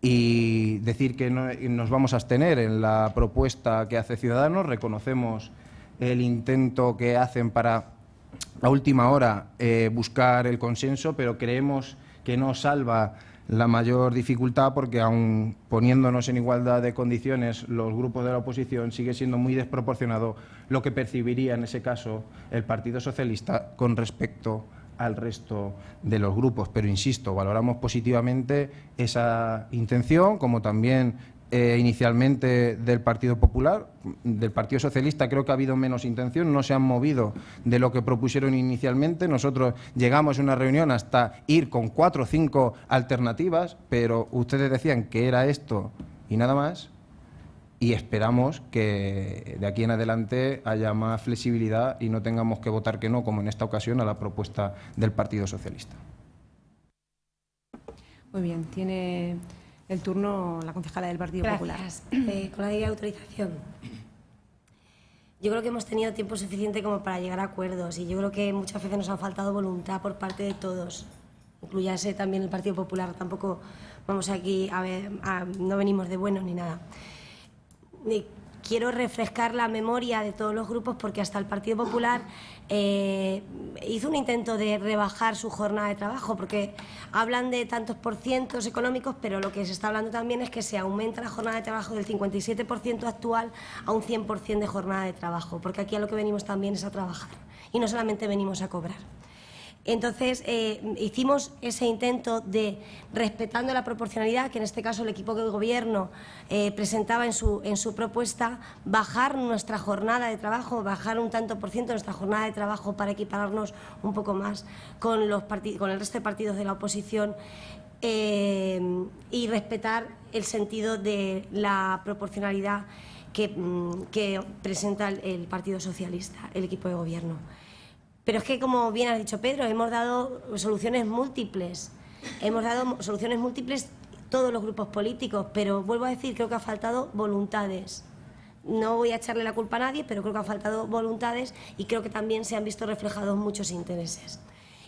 Y decir que nos vamos a abstener en la propuesta que hace Ciudadanos, reconocemos el intento que hacen para, a última hora, buscar el consenso, pero creemos que no salva la mayor dificultad porque, aun poniéndonos en igualdad de condiciones los grupos de la oposición, sigue siendo muy desproporcionado lo que percibiría en ese caso el Partido Socialista con respecto al resto de los grupos. Pero, insisto, valoramos positivamente esa intención, como también inicialmente del Partido Popular. Del Partido Socialista creo que ha habido menos intención, no se han movido de lo que propusieron inicialmente. Nosotros llegamos a una reunión hasta ir con 4 o 5 alternativas, pero ustedes decían que era esto y nada más, y esperamos que de aquí en adelante haya más flexibilidad y no tengamos que votar que no, como en esta ocasión, a la propuesta del Partido Socialista. Muy bien, tiene el turno la concejala del Partido Popular. Gracias. Con la de autorización. Yo creo que hemos tenido tiempo suficiente como para llegar a acuerdos y yo creo que muchas veces nos ha faltado voluntad por parte de todos, incluyase también el Partido Popular. Tampoco vamos aquí no venimos de buenos ni nada. Quiero refrescar la memoria de todos los grupos porque hasta el Partido Popular hizo un intento de rebajar su jornada de trabajo, porque hablan de tantos porcientos económicos, pero lo que se está hablando también es que se aumenta la jornada de trabajo del 57% actual a un 100% de jornada de trabajo, porque aquí a lo que venimos también es a trabajar y no solamente venimos a cobrar. Entonces, hicimos ese intento de, respetando la proporcionalidad, que en este caso el equipo de gobierno presentaba en su propuesta, bajar nuestra jornada de trabajo, bajar un tanto por ciento nuestra jornada de trabajo para equipararnos un poco más con el resto de partidos de la oposición y respetar el sentido de la proporcionalidad que presenta el Partido Socialista, el equipo de gobierno. Pero es que, como bien ha dicho Pedro, hemos dado soluciones múltiples. Hemos dado soluciones múltiples todos los grupos políticos, pero vuelvo a decir, creo que ha faltado voluntades. No voy a echarle la culpa a nadie, pero creo que ha faltado voluntades y creo que también se han visto reflejados muchos intereses.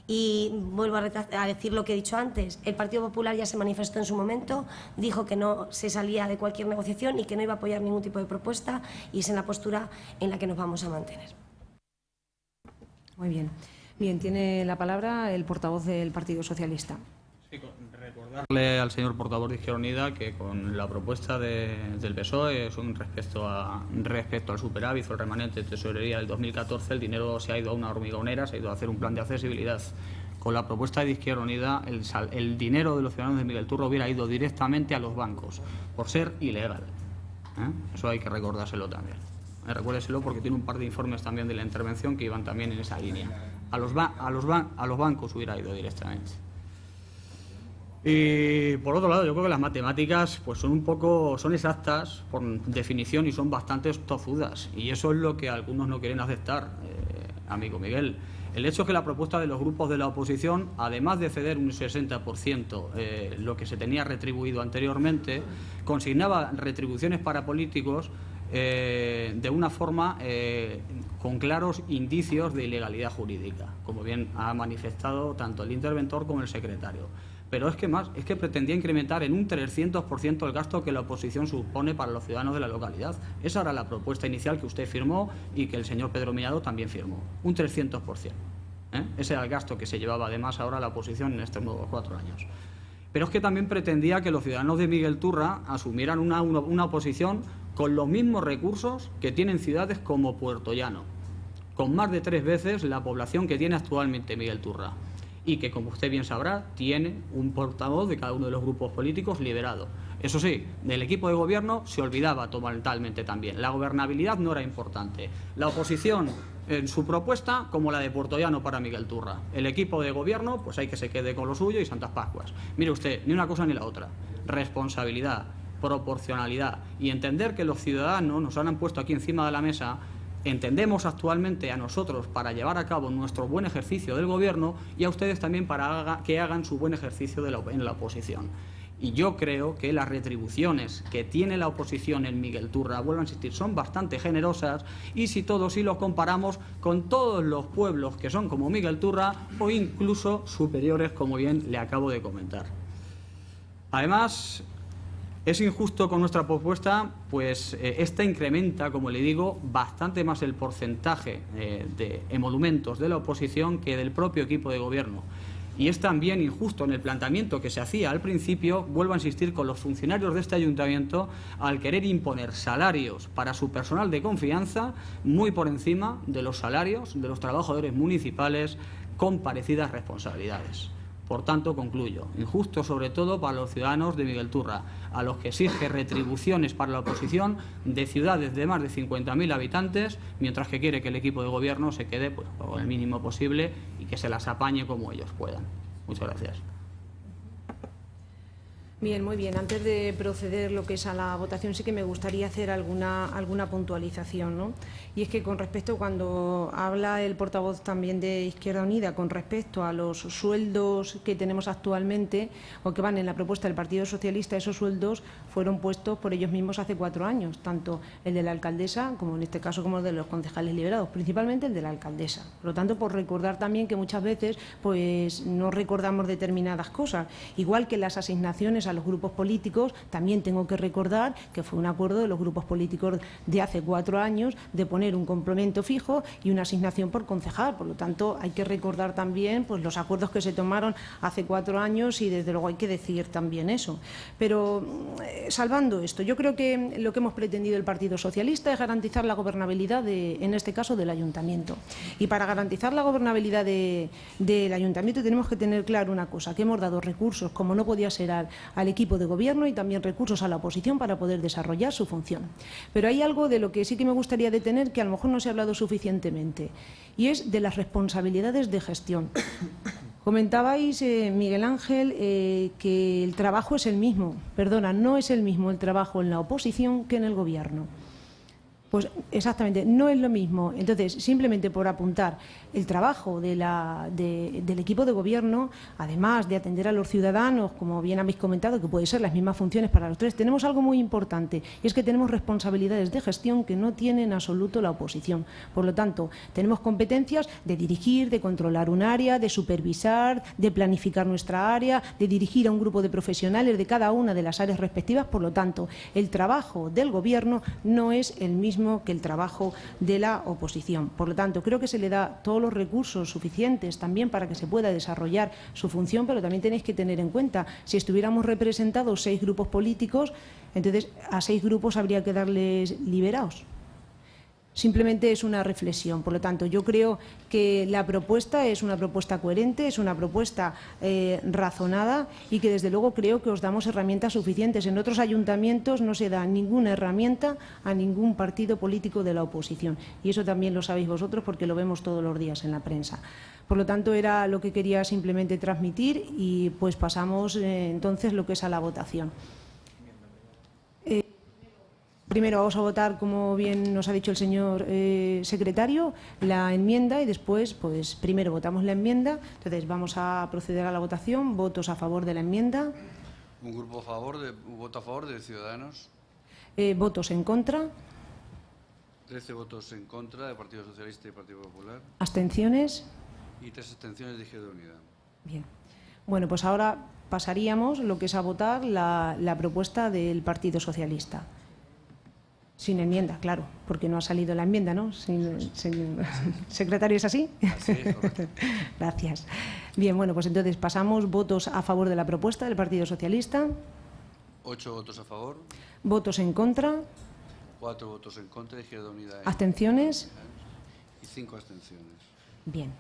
Y vuelvo a decir lo que he dicho antes. El Partido Popular ya se manifestó en su momento, dijo que no se salía de cualquier negociación y que no iba a apoyar ningún tipo de propuesta, y es en la postura en la que nos vamos a mantener. Muy bien. Bien, tiene la palabra el portavoz del Partido Socialista. Sí, recordarle al señor portavoz de Izquierda Unida que con la propuesta del PSOE respecto al superávit o el remanente de tesorería del 2014, el dinero se ha ido a una hormigonera, se ha ido a hacer un plan de accesibilidad. Con la propuesta de Izquierda Unida, el dinero de los ciudadanos de Miguel Turra hubiera ido directamente a los bancos, por ser ilegal. Eso hay que recordárselo también. Recuérdeselo porque tiene un par de informes también de la intervención que iban también en esa línea. A los bancos hubiera ido directamente. Y por otro lado, yo creo que las matemáticas pues son exactas por definición y son bastante tozudas. Y eso es lo que algunos no quieren aceptar, amigo Miguel. El hecho es que la propuesta de los grupos de la oposición, además de ceder un 60% lo que se tenía retribuido anteriormente, consignaba retribuciones para políticos de una forma con claros indicios de ilegalidad jurídica, como bien ha manifestado tanto el interventor como el secretario. Pero es que pretendía incrementar en un 300% el gasto que la oposición supone para los ciudadanos de la localidad. Esa era la propuesta inicial que usted firmó y que el señor Pedro Mellado también firmó, un 300%. Ese era el gasto que se llevaba además ahora la oposición en estos nuevos 4 años. Pero es que también pretendía que los ciudadanos de Miguel Turra asumieran una oposición con los mismos recursos que tienen ciudades como Puerto Llano, con más de 3 veces la población que tiene actualmente Miguel Turra, y que, como usted bien sabrá, tiene un portavoz de cada uno de los grupos políticos liberado. Eso sí, del equipo de gobierno se olvidaba totalmente también. La gobernabilidad no era importante. La oposición en su propuesta como la de Puerto Llano para Miguel Turra. El equipo de gobierno, pues hay que se quede con lo suyo y Santas Pascuas. Mire usted, ni una cosa ni la otra. Responsabilidad, proporcionalidad y entender que los ciudadanos nos han puesto aquí encima de la mesa. Entendemos actualmente a nosotros para llevar a cabo nuestro buen ejercicio del gobierno y a ustedes también para que hagan su buen ejercicio en la oposición. Y yo creo que las retribuciones que tiene la oposición en Miguel Turra, vuelvo a insistir, son bastante generosas, y si los comparamos con todos los pueblos que son como Miguel Turra o incluso superiores, como bien le acabo de comentar. Además, es injusto con nuestra propuesta, pues esta incrementa, como le digo, bastante más el porcentaje de emolumentos de la oposición que del propio equipo de gobierno. Y es también injusto en el planteamiento que se hacía al principio, vuelvo a insistir, con los funcionarios de este ayuntamiento, al querer imponer salarios para su personal de confianza muy por encima de los salarios de los trabajadores municipales con parecidas responsabilidades. Por tanto, concluyo, injusto sobre todo para los ciudadanos de Miguelturra, a los que exige retribuciones para la oposición de ciudades de más de 50.000 habitantes, mientras que quiere que el equipo de gobierno se quede pues, con el mínimo posible y que se las apañe como ellos puedan. Muchas gracias. Bien, muy bien. Antes de proceder lo que es a la votación, sí que me gustaría hacer alguna puntualización, ¿no? Y es que con respecto, cuando habla el portavoz también de Izquierda Unida, con respecto a los sueldos que tenemos actualmente o que van en la propuesta del Partido Socialista, esos sueldos fueron puestos por ellos mismos hace 4 años, tanto el de la alcaldesa como en este caso como el de los concejales liberados, principalmente el de la alcaldesa. Por lo tanto, por recordar también que muchas veces pues no recordamos determinadas cosas, igual que las asignaciones a los grupos políticos, también tengo que recordar que fue un acuerdo de los grupos políticos de hace 4 años de poner un complemento fijo y una asignación por concejal. Por lo tanto, hay que recordar también pues, los acuerdos que se tomaron hace 4 años y desde luego hay que decir también eso. Pero salvando esto, yo creo que lo que hemos pretendido el Partido Socialista es garantizar la gobernabilidad, en este caso, del Ayuntamiento. Y para garantizar la gobernabilidad del Ayuntamiento tenemos que tener claro una cosa, que hemos dado recursos, como no podía ser al equipo de gobierno y también recursos a la oposición para poder desarrollar su función. Pero hay algo de lo que sí que me gustaría detener que a lo mejor no se ha hablado suficientemente y es de las responsabilidades de gestión. Comentabais, Miguel Ángel, que el trabajo es el mismo. Perdona, no es el mismo el trabajo en la oposición que en el gobierno. Pues exactamente, no es lo mismo. Entonces, simplemente por apuntar, el trabajo del equipo de gobierno, además de atender a los ciudadanos, como bien habéis comentado, que pueden ser las mismas funciones para los tres, tenemos algo muy importante, y es que tenemos responsabilidades de gestión que no tiene en absoluto la oposición. Por lo tanto, tenemos competencias de dirigir, de controlar un área, de supervisar, de planificar nuestra área, de dirigir a un grupo de profesionales de cada una de las áreas respectivas. Por lo tanto, el trabajo del gobierno no es el mismo que el trabajo de la oposición. Por lo tanto, creo que se le da todos los recursos suficientes también para que se pueda desarrollar su función, pero también tenéis que tener en cuenta, si estuviéramos representados 6 grupos políticos, entonces a 6 grupos habría que darles liberados. Simplemente es una reflexión. Por lo tanto, yo creo que la propuesta es una propuesta coherente, es una propuesta razonada y que desde luego creo que os damos herramientas suficientes. En otros ayuntamientos no se da ninguna herramienta a ningún partido político de la oposición y eso también lo sabéis vosotros porque lo vemos todos los días en la prensa. Por lo tanto, era lo que quería simplemente transmitir y pues pasamos entonces lo que es a la votación. Primero vamos a votar, como bien nos ha dicho el señor secretario, la enmienda y después, pues primero votamos la enmienda. Entonces vamos a proceder a la votación. ¿Votos a favor de la enmienda? Un voto a favor de Ciudadanos. ¿Votos en contra? 13 votos en contra de Partido Socialista y Partido Popular. ¿Abstenciones? Y 3 abstenciones de Izquierda Unida. Bien. Bueno, pues ahora pasaríamos lo que es a votar la propuesta del Partido Socialista. Sin enmienda, claro, porque no ha salido la enmienda, ¿no? Secretario, ¿es así? Así es, correcto. Gracias. Bien, bueno, pues entonces pasamos. ¿Votos a favor de la propuesta del Partido Socialista? 8 votos a favor. ¿Votos en contra? 4 votos en contra de Izquierda Unida. ¿Abstenciones? Y 5 abstenciones. Bien.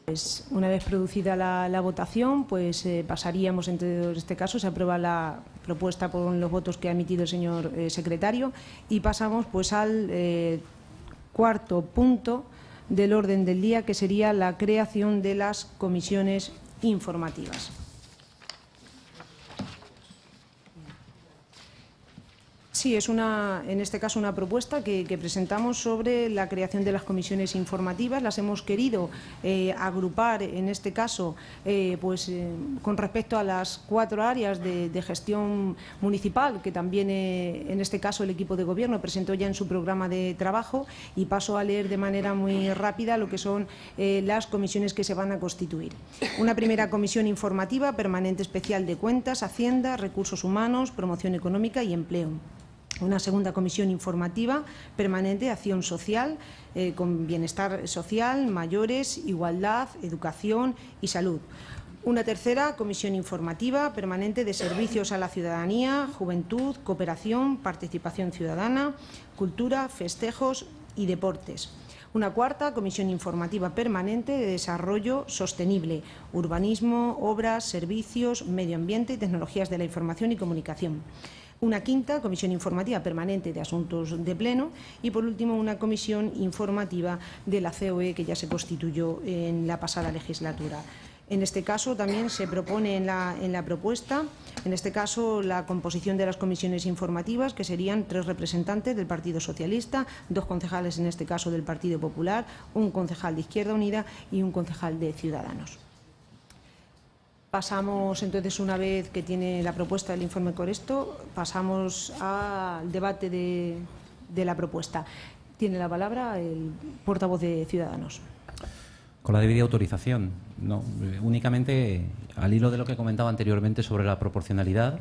Pues una vez producida la votación, pues pasaríamos, en este caso, se aprueba la propuesta por los votos que ha emitido el señor secretario y pasamos pues al cuarto punto del orden del día, que sería la creación de las comisiones informativas. Sí, es en este caso una propuesta que presentamos sobre la creación de las comisiones informativas. Las hemos querido agrupar, en este caso, con respecto a las 4 áreas de gestión municipal, que también, en este caso, el equipo de gobierno presentó ya en su programa de trabajo, y paso a leer de manera muy rápida lo que son las comisiones que se van a constituir. Una primera comisión informativa permanente especial de Cuentas, Hacienda, Recursos Humanos, Promoción Económica y Empleo. Una segunda comisión informativa permanente de acción social, con bienestar social, mayores, igualdad, educación y salud. Una tercera comisión informativa permanente de servicios a la ciudadanía, juventud, cooperación, participación ciudadana, cultura, festejos y deportes. Una cuarta, comisión informativa permanente de desarrollo sostenible, urbanismo, obras, servicios, medio ambiente y tecnologías de la información y comunicación. Una quinta, comisión informativa permanente de asuntos de pleno y, por último, una comisión informativa de la COE que ya se constituyó en la pasada legislatura. En este caso también se propone en la propuesta, en este caso, la composición de las comisiones informativas, que serían 3 representantes del Partido Socialista, 2 concejales, en este caso del Partido Popular, un concejal de Izquierda Unida y un concejal de Ciudadanos. Pasamos entonces, una vez que tiene la propuesta del informe Coresto, pasamos al debate de la propuesta. Tiene la palabra el portavoz de Ciudadanos. Con la debida autorización, no, únicamente al hilo de lo que comentaba anteriormente sobre la proporcionalidad,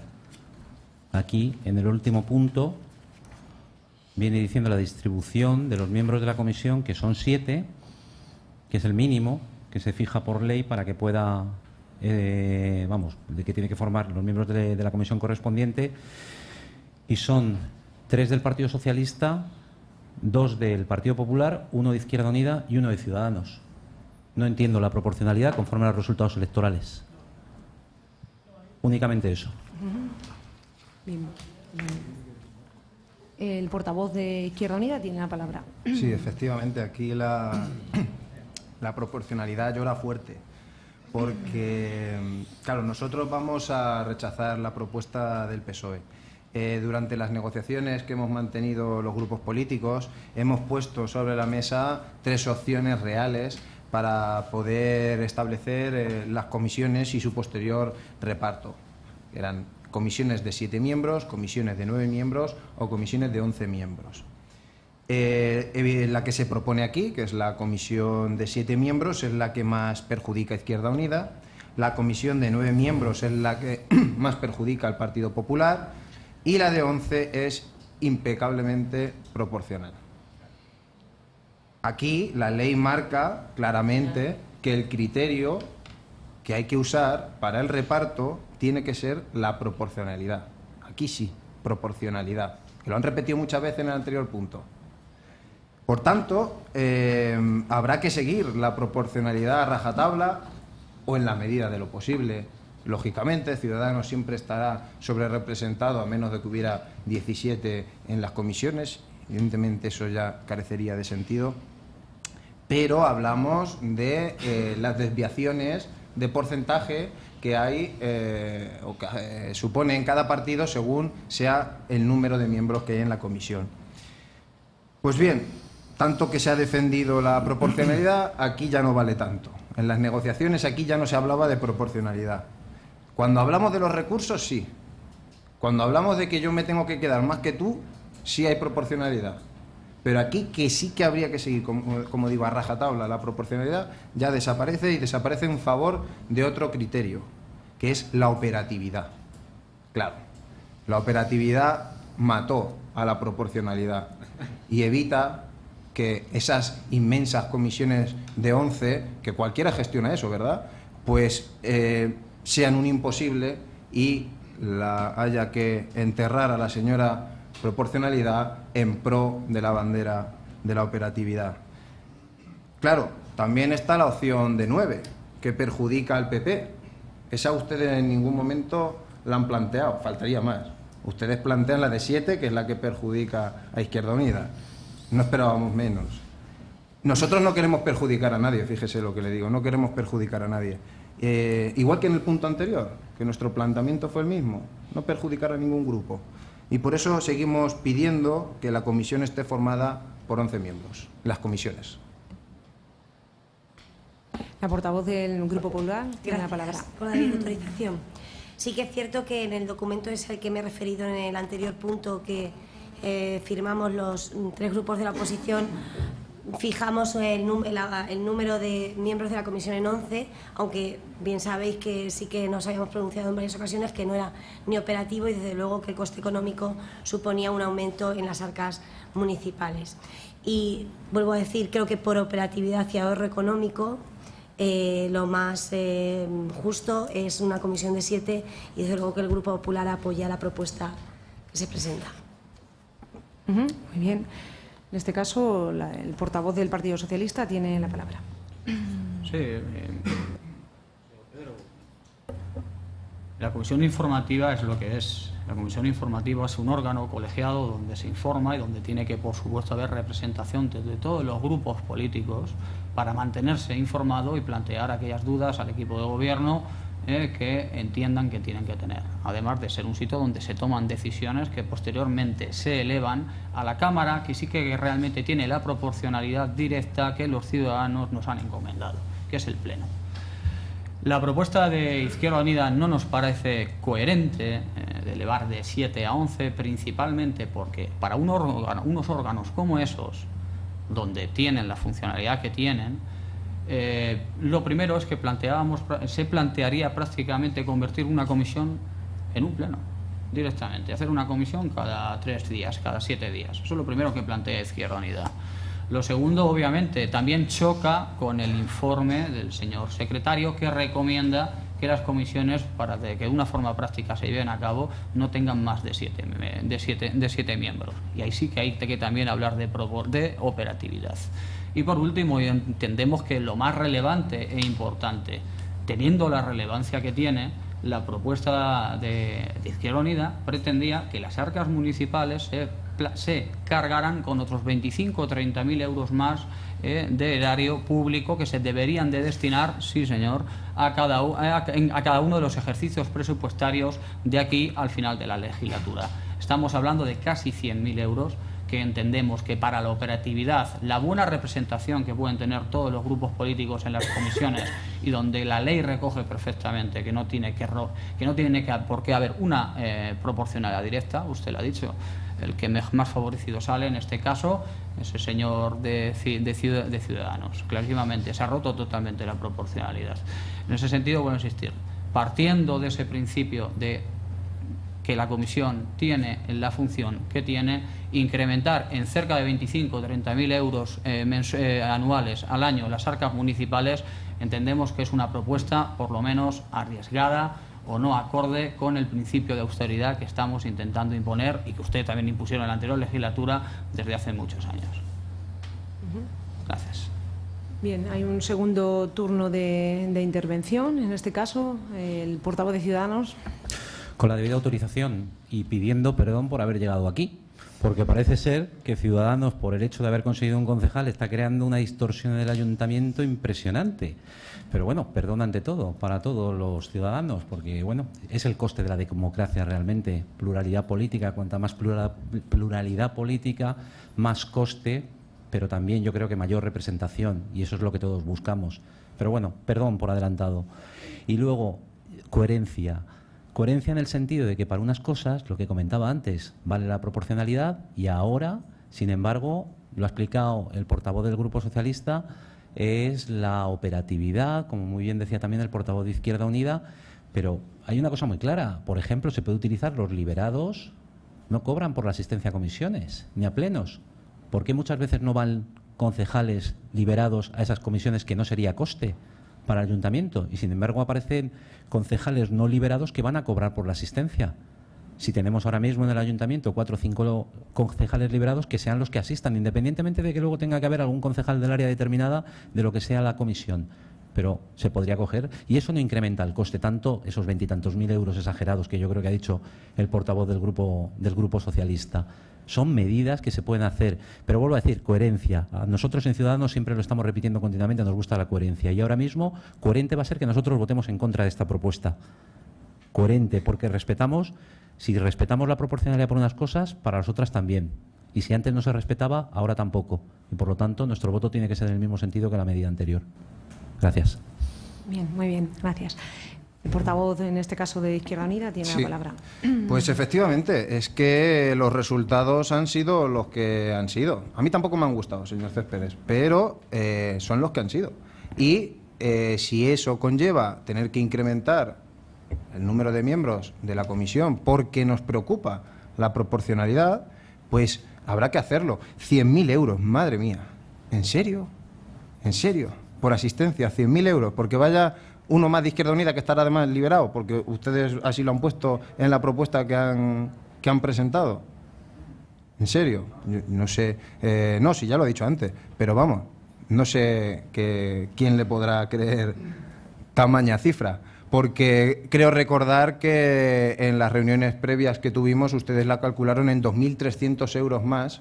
aquí en el último punto viene diciendo la distribución de los miembros de la comisión, que son 7, que es el mínimo que se fija por ley para que pueda, de que tiene que formar los miembros de la comisión correspondiente, y son 3 del Partido Socialista, 2 del Partido Popular, 1 de Izquierda Unida y 1 de Ciudadanos. No entiendo la proporcionalidad conforme a los resultados electorales. Únicamente eso. Bien. El portavoz de Izquierda Unida tiene la palabra. Sí, efectivamente, aquí la proporcionalidad llora fuerte, porque, claro, nosotros vamos a rechazar la propuesta del PSOE. Durante las negociaciones que hemos mantenido los grupos políticos, hemos puesto sobre la mesa 3 opciones reales para poder establecer las comisiones y su posterior reparto. Eran comisiones de 7 miembros, comisiones de 9 miembros o comisiones de 11 miembros. La que se propone aquí, que es la comisión de 7 miembros, es la que más perjudica a Izquierda Unida. La comisión de 9 miembros es la que más perjudica al Partido Popular. Y la de 11 es impecablemente proporcional. Aquí la ley marca claramente que el criterio que hay que usar para el reparto tiene que ser la proporcionalidad. Aquí sí, proporcionalidad, que lo han repetido muchas veces en el anterior punto. Por tanto, habrá que seguir la proporcionalidad a rajatabla o en la medida de lo posible. Lógicamente, Ciudadanos siempre estará sobrerepresentado, a menos de que hubiera 17 en las comisiones. Evidentemente eso ya carecería de sentido. Pero hablamos de las desviaciones de porcentaje que hay o que supone en cada partido según sea el número de miembros que hay en la comisión. Pues bien, tanto que se ha defendido la proporcionalidad, aquí ya no vale tanto. En las negociaciones aquí ya no se hablaba de proporcionalidad. Cuando hablamos de los recursos, sí. Cuando hablamos de que yo me tengo que quedar más que tú, sí hay proporcionalidad. Pero aquí que sí que habría que seguir, como digo, a rajatabla, la proporcionalidad ya desaparece, y desaparece en favor de otro criterio, que es la operatividad. Claro, la operatividad mató a la proporcionalidad y evita que esas inmensas comisiones de 11, que cualquiera gestiona eso, ¿verdad?, pues sean un imposible y haya que enterrar a la señora proporcionalidad en pro de la bandera de la operatividad. Claro, también está la opción de 9, que perjudica al PP. Esa ustedes en ningún momento la han planteado, faltaría más. Ustedes plantean la de 7, que es la que perjudica a Izquierda Unida. No esperábamos menos. Nosotros no queremos perjudicar a nadie, fíjese lo que le digo, no queremos perjudicar a nadie. Igual que en el punto anterior, que nuestro planteamiento fue el mismo, no perjudicar a ningún grupo. Y por eso seguimos pidiendo que la comisión esté formada por 11 miembros, las comisiones. La portavoz del Grupo Popular tiene la palabra. Por la autorización. Sí que es cierto que en el documento es el que me he referido en el anterior punto, que firmamos los 3 grupos de la oposición, fijamos el número de miembros de la comisión en 11, aunque bien sabéis que sí que nos habíamos pronunciado en varias ocasiones que no era ni operativo y desde luego que el coste económico suponía un aumento en las arcas municipales. Y vuelvo a decir, creo que por operatividad y ahorro económico lo más justo es una comisión de 7 y desde luego que el Grupo Popular apoya la propuesta que se presenta. Muy bien. En este caso, el portavoz del Partido Socialista tiene la palabra. Sí, la comisión informativa es lo que es. La comisión informativa es un órgano colegiado donde se informa y donde tiene que, por supuesto, haber representación de todos los grupos políticos para mantenerse informado y plantear aquellas dudas al equipo de gobierno que entiendan que tienen que tener. Además de ser un sitio donde se toman decisiones que posteriormente se elevan a la Cámara, que sí que realmente tiene la proporcionalidad directa que los ciudadanos nos han encomendado, que es el Pleno. La propuesta de Izquierda Unida no nos parece coherente de elevar de 7 a 11, principalmente porque para unos órganos como esos, donde tienen la funcionalidad que tienen, lo primero es que se plantearía prácticamente convertir una comisión en un pleno, directamente, hacer una comisión cada 3 días, cada 7 días. Eso es lo primero que plantea Izquierda Unida. Lo segundo, obviamente, también choca con el informe del señor secretario que recomienda que las comisiones, para que de una forma práctica se lleven a cabo, no tengan más de 7 miembros. Y ahí sí que hay que también hablar de operatividad. Y por último, entendemos que lo más relevante e importante, teniendo la relevancia que tiene, la propuesta de Izquierda Unida pretendía que las arcas municipales se cargaran con otros 25 o 30.000 euros más de erario público que se deberían de destinar, sí señor, a cada uno de los ejercicios presupuestarios de aquí al final de la legislatura. Estamos hablando de casi 100.000 euros que entendemos que para la operatividad, la buena representación que pueden tener todos los grupos políticos en las comisiones y donde la ley recoge perfectamente que no tiene por qué haber una proporcionalidad directa, usted lo ha dicho, el que más favorecido sale en este caso es el señor de Ciudadanos. Clarísimamente, se ha roto totalmente la proporcionalidad. En ese sentido, vuelvo a insistir, partiendo de ese principio de que la comisión tiene la función que tiene, incrementar en cerca de 25 o 30.000 euros anuales al año las arcas municipales, entendemos que es una propuesta por lo menos arriesgada o no acorde con el principio de austeridad que estamos intentando imponer y que usted también impusieron en la anterior legislatura desde hace muchos años. Gracias. Bien, hay un segundo turno de intervención. En este caso, el portavoz de Ciudadanos. Con la debida autorización y pidiendo perdón por haber llegado aquí, porque parece ser que Ciudadanos, por el hecho de haber conseguido un concejal, está creando una distorsión del ayuntamiento impresionante. Pero bueno, perdón ante todo, para todos los ciudadanos, porque bueno, es el coste de la democracia realmente, pluralidad política, cuanta más pluralidad política, más coste, pero también yo creo que mayor representación, y eso es lo que todos buscamos. Pero bueno, perdón por adelantado. Y luego, coherencia. Coherencia en el sentido de que para unas cosas, lo que comentaba antes, vale la proporcionalidad y ahora, sin embargo, lo ha explicado el portavoz del Grupo Socialista, es la operatividad, como muy bien decía también el portavoz de Izquierda Unida, pero hay una cosa muy clara. Por ejemplo, se puede utilizar los liberados, no cobran por la asistencia a comisiones, ni a plenos. ¿Por qué muchas veces no van concejales liberados a esas comisiones que no sería coste para el ayuntamiento? Y sin embargo aparecen concejales no liberados que van a cobrar por la asistencia. Si tenemos ahora mismo en el ayuntamiento 4 o 5 concejales liberados, que sean los que asistan, independientemente de que luego tenga que haber algún concejal del área determinada de lo que sea la comisión. Pero se podría coger y eso no incrementa el coste tanto, esos 20 y tantos mil euros exagerados que yo creo que ha dicho el portavoz del Grupo Socialista. Son medidas que se pueden hacer, pero vuelvo a decir, coherencia. A nosotros en Ciudadanos siempre lo estamos repitiendo continuamente, nos gusta la coherencia. Y ahora mismo, coherente va a ser que nosotros votemos en contra de esta propuesta. Coherente, porque respetamos, si respetamos la proporcionalidad por unas cosas, para las otras también. Y si antes no se respetaba, ahora tampoco. Y por lo tanto, nuestro voto tiene que ser en el mismo sentido que la medida anterior. Gracias. Bien, muy bien, gracias. El portavoz, en este caso de Izquierda Unida, tiene la palabra. Pues efectivamente, es que los resultados han sido los que han sido. A mí tampoco me han gustado, señor Céspedes, pero son los que han sido. Y si eso conlleva tener que incrementar el número de miembros de la comisión porque nos preocupa la proporcionalidad, pues habrá que hacerlo. 100.000 euros, madre mía. ¿En serio? ¿En serio? Por asistencia, 100.000 euros, porque vaya uno más de Izquierda Unida que estará además liberado, porque ustedes así lo han puesto en la propuesta que han presentado. ¿En serio? No sé, no, si ya lo he dicho antes, pero vamos, no sé quién le podrá creer tamaña cifra, porque creo recordar que en las reuniones previas que tuvimos ustedes la calcularon en 2.300 euros más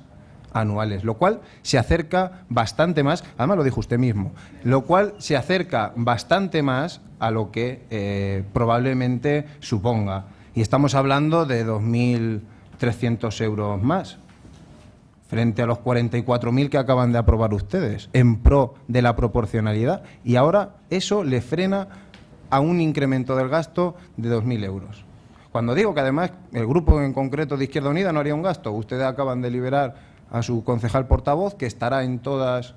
anuales, lo cual se acerca bastante más, además lo dijo usted mismo, lo cual se acerca bastante más a lo que probablemente suponga. Y estamos hablando de 2.300 euros más, frente a los 44.000 que acaban de aprobar ustedes, en pro de la proporcionalidad. Y ahora eso le frena a un incremento del gasto de 2.000 euros. Cuando digo que además el grupo en concreto de Izquierda Unida no haría un gasto, ustedes acaban de liberar a su concejal portavoz, que estaría en todas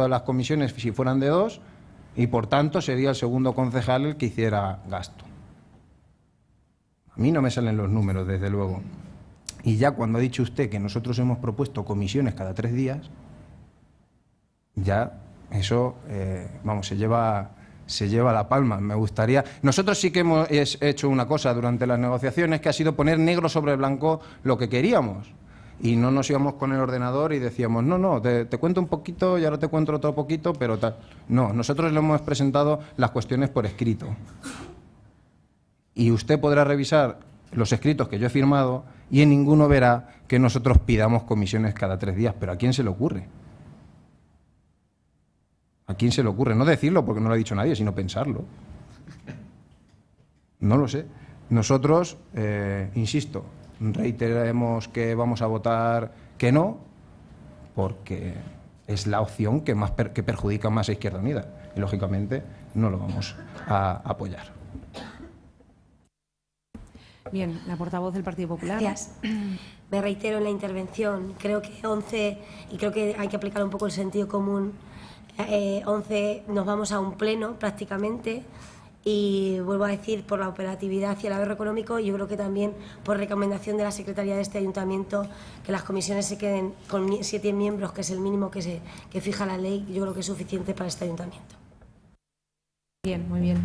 las comisiones si fueran de 2, y por tanto sería el segundo concejal el que hiciera gasto. A mí no me salen los números, desde luego. Y ya cuando ha dicho usted que nosotros hemos propuesto comisiones cada 3 días, ya eso, vamos, se lleva la palma. Me gustaría... Nosotros sí que hemos hecho una cosa durante las negociaciones, que ha sido poner negro sobre blanco lo que queríamos. Y no nos íbamos con el ordenador y decíamos, no, te cuento un poquito y ahora te cuento otro poquito, pero tal. No, nosotros le hemos presentado las cuestiones por escrito. Y usted podrá revisar los escritos que yo he firmado y en ninguno verá que nosotros pidamos comisiones cada 3 días. Pero ¿a quién se le ocurre? ¿A quién se le ocurre? No decirlo porque no lo ha dicho nadie, sino pensarlo. No lo sé. Nosotros, insisto, reiteremos que vamos a votar que no, porque es la opción que perjudica más a Izquierda Unida. Y, lógicamente, no lo vamos a apoyar. Bien, la portavoz del Partido Popular. Gracias. Me reitero en la intervención. Creo que 11, y creo que hay que aplicar un poco el sentido común, 11 nos vamos a un pleno prácticamente, y vuelvo a decir, por la operatividad y el ahorro económico, yo creo que también por recomendación de la Secretaría de este Ayuntamiento, que las comisiones se queden con 7 miembros, que es el mínimo que fija la ley. Yo creo que es suficiente para este Ayuntamiento. Bien, muy bien.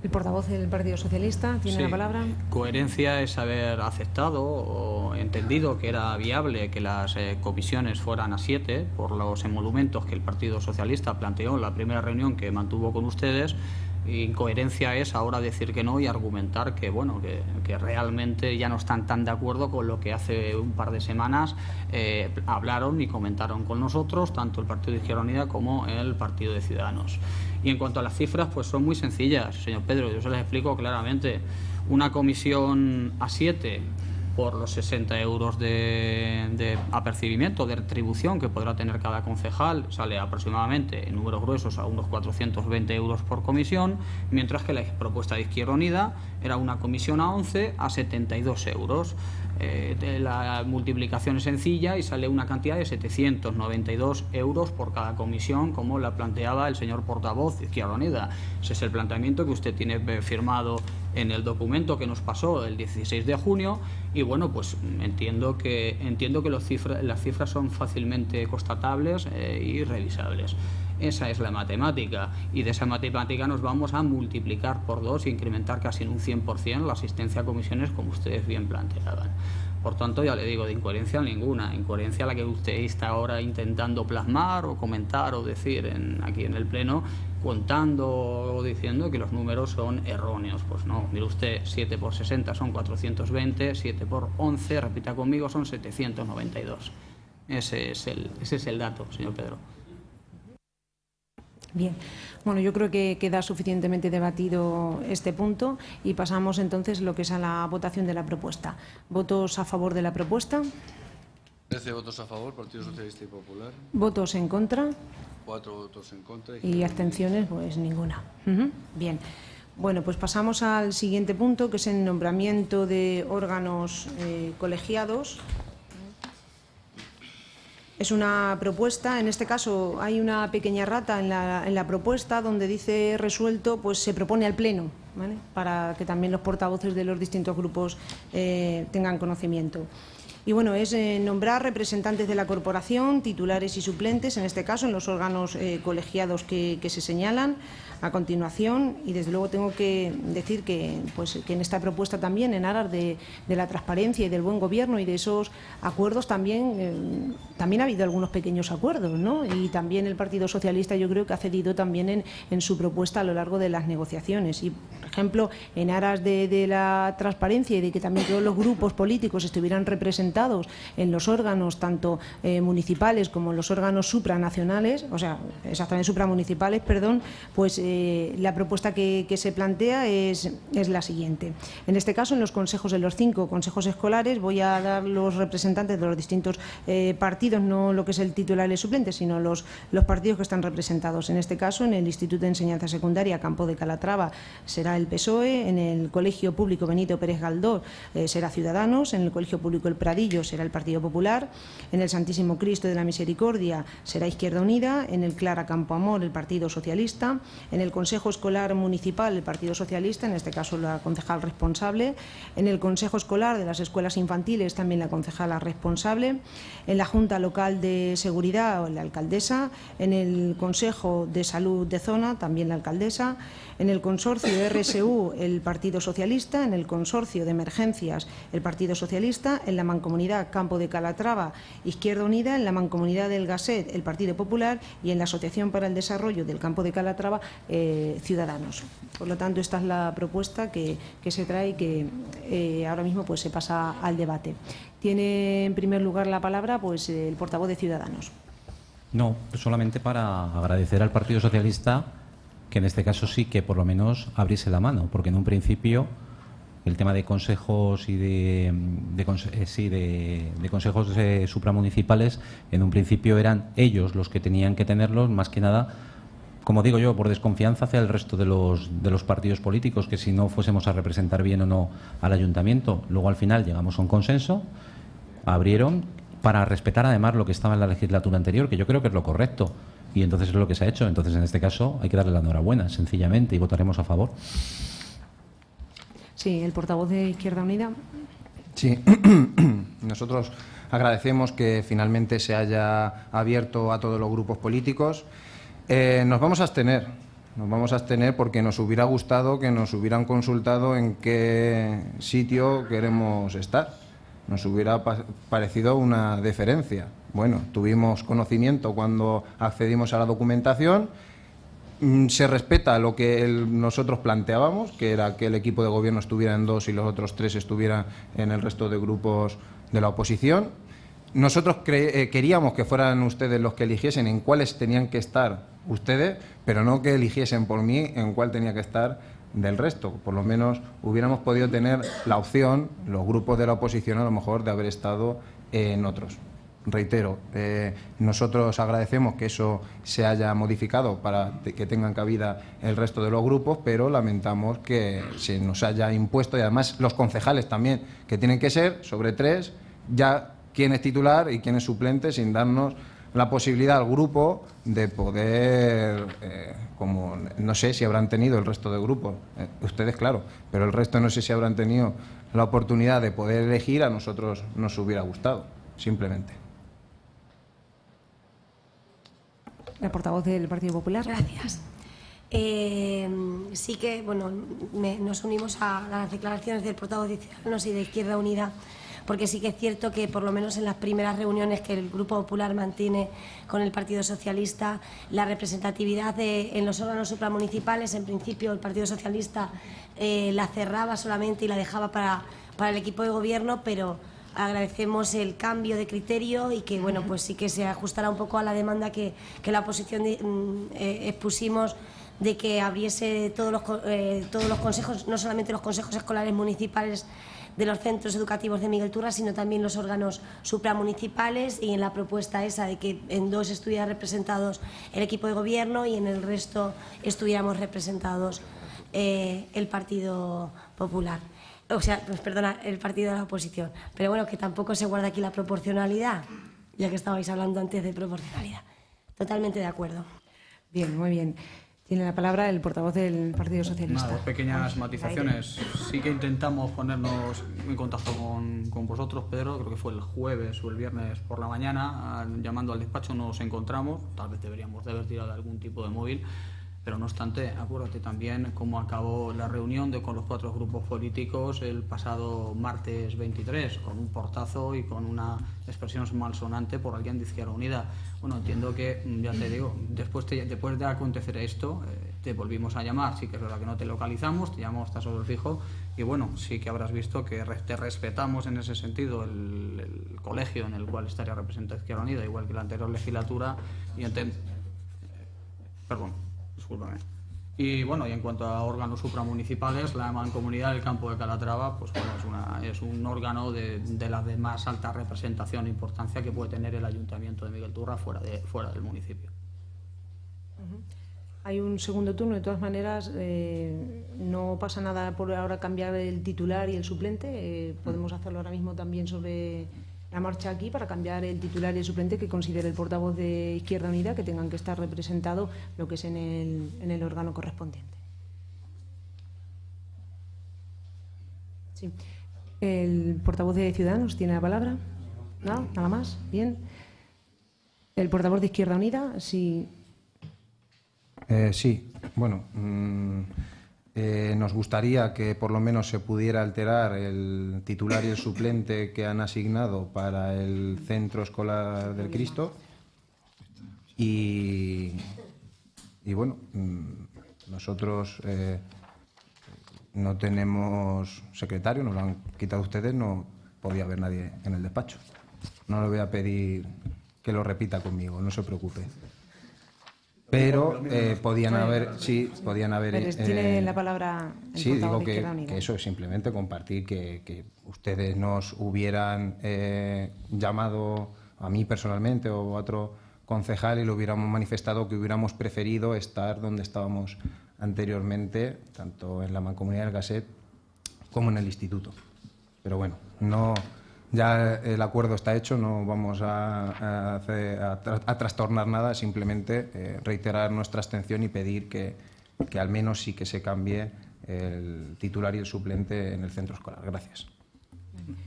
El portavoz del Partido Socialista tiene la palabra. Coherencia es haber aceptado o entendido que era viable que las comisiones fueran a 7 por los emolumentos que el Partido Socialista planteó en la primera reunión que mantuvo con ustedes. Incoherencia es ahora decir que no y argumentar que, bueno, que realmente ya no están tan de acuerdo con lo que hace un par de semanas hablaron y comentaron con nosotros, tanto el Partido de Izquierda Unida como el Partido de Ciudadanos. Y en cuanto a las cifras, pues son muy sencillas, señor Pedro, yo se las explico claramente. Una comisión a 7 por los 60 euros de apercibimiento, de retribución que podrá tener cada concejal, sale aproximadamente en números gruesos a unos 420 euros por comisión, mientras que la propuesta de Izquierda Unida era una comisión a 11 a 72 euros. La multiplicación es sencilla y sale una cantidad de 792 euros por cada comisión, como la planteaba el señor portavoz de Izquierda Unida. Ese es el planteamiento que usted tiene firmado en el documento que nos pasó el 16 de junio y bueno, pues entiendo que las cifras son fácilmente constatables y revisables. Esa es la matemática y de esa matemática nos vamos a multiplicar por 2 e incrementar casi en un 100% la asistencia a comisiones, como ustedes bien planteaban. Por tanto, ya le digo, de incoherencia ninguna. Incoherencia la que usted está ahora intentando plasmar o comentar o decir aquí en el Pleno, contando o diciendo que los números son erróneos. Pues no, mire usted, 7 por 60 son 420, 7 por 11, repita conmigo, son 792. Ese es el dato, señor Pedro. Bien, bueno, yo creo que queda suficientemente debatido este punto y pasamos entonces lo que es a la votación de la propuesta. ¿Votos a favor de la propuesta? 13 votos a favor, Partido Socialista y Popular. ¿Votos en contra? 4 votos en contra. Y abstenciones, pues ninguna. Bien. Bueno, pues pasamos al siguiente punto, que es el nombramiento de órganos colegiados. Es una propuesta, en este caso hay una pequeña rata en la propuesta donde dice resuelto, pues se propone al Pleno, ¿vale? Para que también los portavoces de los distintos grupos tengan conocimiento. Y bueno, es nombrar representantes de la corporación, titulares y suplentes, en este caso en los órganos colegiados que se señalan a continuación. Y desde luego tengo que decir que en esta propuesta también, en aras de la transparencia y del buen gobierno y de esos acuerdos, también ha habido algunos pequeños acuerdos, ¿no? Y también el Partido Socialista yo creo que ha cedido también en su propuesta a lo largo de las negociaciones. Y, por ejemplo, en aras de la transparencia y de que también todos los grupos políticos estuvieran representados en los órganos tanto municipales como en los órganos supranacionales, o sea, exactamente supramunicipales, perdón, pues la propuesta que se plantea es la siguiente. En este caso, en los consejos de los 5 consejos escolares, voy a dar los representantes de los distintos partidos, no lo que es el titular y el suplente, sino los partidos que están representados. En este caso, en el Instituto de Enseñanza Secundaria Campo de Calatrava será el PSOE, en el Colegio Público Benito Pérez Galdós será Ciudadanos, en el Colegio Público El Pradillo será el Partido Popular, en el Santísimo Cristo de la Misericordia será Izquierda Unida, en el Clara Campoamor el Partido Socialista, en el Consejo Escolar Municipal el Partido Socialista, en este caso la concejal responsable, en el Consejo Escolar de las Escuelas Infantiles también la concejala responsable, en la Junta Local de Seguridad la alcaldesa, en el Consejo de Salud de Zona también la alcaldesa, en el Consorcio de RSU el Partido Socialista, en el Consorcio de Emergencias el Partido Socialista, en la Mancomunidad Campo de Calatrava Izquierda Unida, en la Mancomunidad del Gasset el Partido Popular y en la Asociación para el Desarrollo del Campo de Calatrava Ciudadanos. Por lo tanto, esta es la propuesta que se trae y que ahora mismo pues se pasa al debate. Tiene en primer lugar la palabra pues el portavoz de Ciudadanos. No, solamente para agradecer al Partido Socialista que en este caso sí que por lo menos abriese la mano, porque en un principio el tema de consejos y de consejos supramunicipales en un principio eran ellos los que tenían que tenerlos, más que nada, como digo yo, por desconfianza hacia el resto de los partidos políticos, que si no fuésemos a representar bien o no al ayuntamiento. Luego al final llegamos a un consenso, abrieron para respetar además lo que estaba en la legislatura anterior, que yo creo que es lo correcto, y entonces es lo que se ha hecho. Entonces en este caso hay que darle la enhorabuena, sencillamente, y votaremos a favor. Sí, el portavoz de Izquierda Unida. Sí, nosotros agradecemos que finalmente se haya abierto a todos los grupos políticos. Nos vamos a abstener porque nos hubiera gustado que nos hubieran consultado en qué sitio queremos estar. Nos hubiera parecido una deferencia. Bueno, tuvimos conocimiento cuando accedimos a la documentación. Se respeta lo que nosotros planteábamos, que era que el equipo de gobierno estuviera en 2 y los otros 3 estuvieran en el resto de grupos de la oposición. Nosotros queríamos que fueran ustedes los que eligiesen en cuáles tenían que estar ustedes, pero no que eligiesen por mí en cuál tenía que estar del resto. Por lo menos hubiéramos podido tener la opción, los grupos de la oposición a lo mejor, de haber estado en otros. Reitero, nosotros agradecemos que eso se haya modificado para que tengan cabida el resto de los grupos, pero lamentamos que se nos haya impuesto, y además los concejales también, que tienen que ser sobre 3, ya quién es titular y quién es suplente, sin darnos la posibilidad al grupo de poder, como no sé si habrán tenido el resto de grupos, ustedes claro, pero el resto no sé si habrán tenido la oportunidad de poder elegir. A nosotros nos hubiera gustado, simplemente. La portavoz del Partido Popular. Gracias. Sí que, bueno, nos unimos a las declaraciones del portavoz de Ciudadanos y de Izquierda Unida, porque sí que es cierto que por lo menos en las primeras reuniones que el Grupo Popular mantiene con el Partido Socialista, la representatividad en los órganos supramunicipales, en principio el Partido Socialista la cerraba solamente y la dejaba para el equipo de gobierno, pero agradecemos el cambio de criterio y que, bueno, pues sí que se ajustará un poco a la demanda que la oposición expusimos, de que abriese todos los consejos, no solamente los consejos escolares municipales de los centros educativos de Miguel Turra, sino también los órganos supramunicipales, y en la propuesta esa de que en 2 estuvieran representados el equipo de gobierno y en el resto estuviéramos representados el Partido Popular. O sea, pues, perdona, el partido de la oposición. Pero bueno, que tampoco se guarda aquí la proporcionalidad, ya que estabais hablando antes de proporcionalidad. Totalmente de acuerdo. Bien, muy bien. Tiene la palabra el portavoz del Partido Socialista. Nada, dos pequeñas matizaciones. Sí que intentamos ponernos en contacto con vosotros, Pedro. Creo que fue el jueves o el viernes por la mañana. Llamando al despacho nos encontramos. Tal vez deberíamos de haber tirado algún tipo de móvil. Pero no obstante, acuérdate también cómo acabó la reunión con los 4 grupos políticos el pasado martes 23, con un portazo y con una expresión malsonante por alguien de Izquierda Unida. Bueno, entiendo que, ya te digo, después de acontecer esto, te volvimos a llamar. Sí que es verdad que no te localizamos, te llamamos, estás sobre el fijo, y bueno, sí que habrás visto que te respetamos en ese sentido el colegio en el cual estaría representada Izquierda Unida, igual que la anterior legislatura, y discúlpame. Y bueno, y en cuanto a órganos supramunicipales, la Mancomunidad del Campo de Calatrava, pues bueno, es un órgano de la de más alta representación e importancia que puede tener el Ayuntamiento de Miguel Turra fuera del municipio. Hay un segundo turno, de todas maneras, no pasa nada por ahora cambiar el titular y el suplente. Podemos hacerlo ahora mismo también sobre la marcha aquí para cambiar el titular y el suplente que considere el portavoz de Izquierda Unida, que tengan que estar representados lo que es en el órgano correspondiente. Sí. El portavoz de Ciudadanos tiene la palabra. ¿No? Nada más. Bien. El portavoz de Izquierda Unida, sí. Sí, bueno, nos gustaría que por lo menos se pudiera alterar el titular y el suplente que han asignado para el Centro Escolar del Cristo. Y bueno, nosotros no tenemos secretario, nos lo han quitado ustedes, no podía haber nadie en el despacho. No le voy a pedir que lo repita conmigo, no se preocupe. Pero podían haber. Pero tiene la palabra el sí, portavoz digo de Izquierda Unida. que eso es simplemente compartir que ustedes nos hubieran llamado a mí personalmente o a otro concejal y lo hubiéramos manifestado que hubiéramos preferido estar donde estábamos anteriormente, tanto en la Mancomunidad del Gasset como en el instituto. Pero bueno, no. Ya el acuerdo está hecho, no vamos a trastornar nada, simplemente reiterar nuestra abstención y pedir que al menos sí que se cambie el titular y el suplente en el centro escolar. Gracias.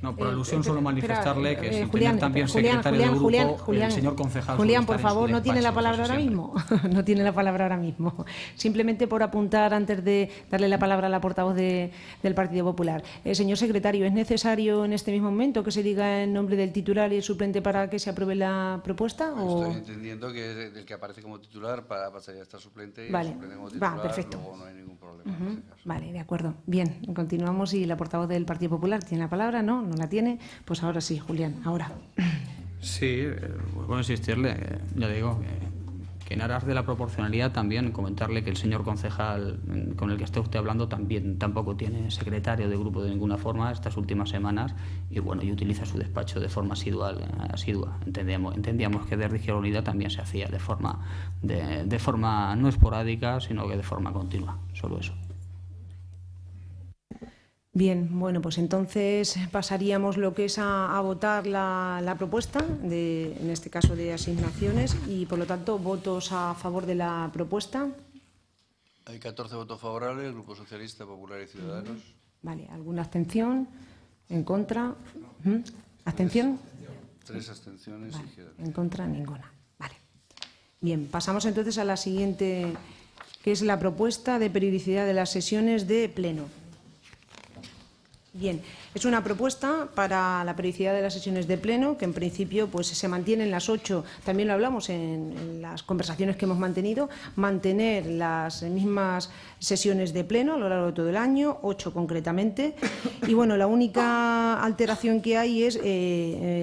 No, por alusión solo manifestarle que sin Julián, tener también secretario de grupo, el señor concejal... Julián, por favor, no tiene la palabra ahora mismo. No tiene la palabra ahora mismo. Simplemente por apuntar, antes de darle la palabra a la portavoz del Partido Popular. Señor secretario, ¿es necesario en este mismo momento que se diga el nombre del titular y el suplente para que se apruebe la propuesta? ¿O? Estoy entendiendo que el que aparece como titular pasaría a estar suplente y vale. el suplente como titular, perfecto. luego no hay ningún problema. En ese caso. Vale, de acuerdo. Bien, continuamos y la portavoz del Partido Popular tiene la palabra, ¿no? No la tiene. Pues ahora sí, Julián, ahora. Sí, vuelvo a insistirle, ya digo, que en aras de la proporcionalidad también comentarle que el señor concejal con el que está usted hablando tampoco tiene secretario de grupo de ninguna forma estas últimas semanas y bueno, y utiliza su despacho de forma asidua. Entendíamos que desde Izquierda Unida también se hacía de forma no esporádica, sino que de forma continua, solo eso. Bien, bueno, pues entonces pasaríamos lo que es a votar la propuesta, en este caso de asignaciones, y por lo tanto votos a favor de la propuesta. Hay 14 votos favorables, el Grupo Socialista, Popular y Ciudadanos. Vale, ¿alguna abstención? ¿En contra? ¿Abstención? 3 abstenciones Vale, y quedan. en contra ninguna. Vale. Bien, pasamos entonces a la siguiente, que es la propuesta de periodicidad de las sesiones de pleno. Bien, es una propuesta para la periodicidad de las sesiones de pleno, que en principio pues se mantienen las 8, también lo hablamos en las conversaciones que hemos mantenido, mantener las mismas sesiones de pleno a lo largo de todo el año, 8 concretamente, y bueno, la única alteración que hay es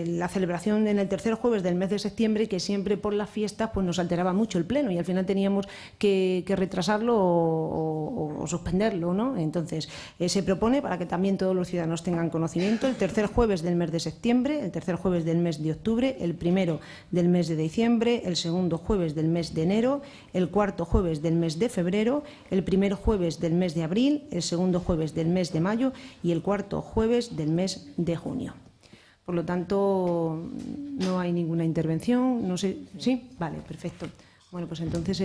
la celebración en el tercer jueves del mes de septiembre, que siempre por las fiestas pues nos alteraba mucho el pleno y al final teníamos que retrasarlo o suspenderlo, ¿no? Entonces, se propone para que también todos los ciudadanos tengan conocimiento el tercer jueves del mes de septiembre, el tercer jueves del mes de octubre, el primero del mes de diciembre, el segundo jueves del mes de enero, el cuarto jueves del mes de febrero, el primer jueves del mes de abril, el segundo jueves del mes de mayo y el cuarto jueves del mes de junio. Por lo tanto, no hay ninguna intervención. No sé. ¿Sí? Vale, perfecto. Bueno, pues entonces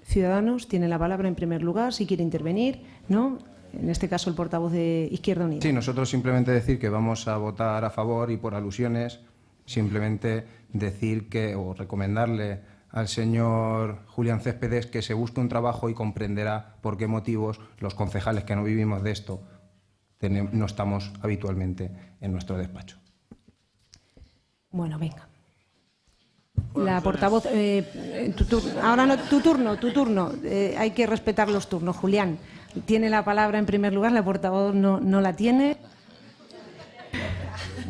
Ciudadanos tiene la palabra en primer lugar, si quiere intervenir, ¿no? En este caso, el portavoz de Izquierda Unida. Sí, nosotros simplemente decir que vamos a votar a favor y por alusiones simplemente decir que o recomendarle al señor Julián Céspedes que se busque un trabajo y comprenderá por qué motivos los concejales que no vivimos de esto no estamos habitualmente en nuestro despacho. Bueno, venga. La portavoz, ahora no, tu turno. Hay que respetar los turnos. Julián tiene la palabra en primer lugar, la portavoz no la tiene.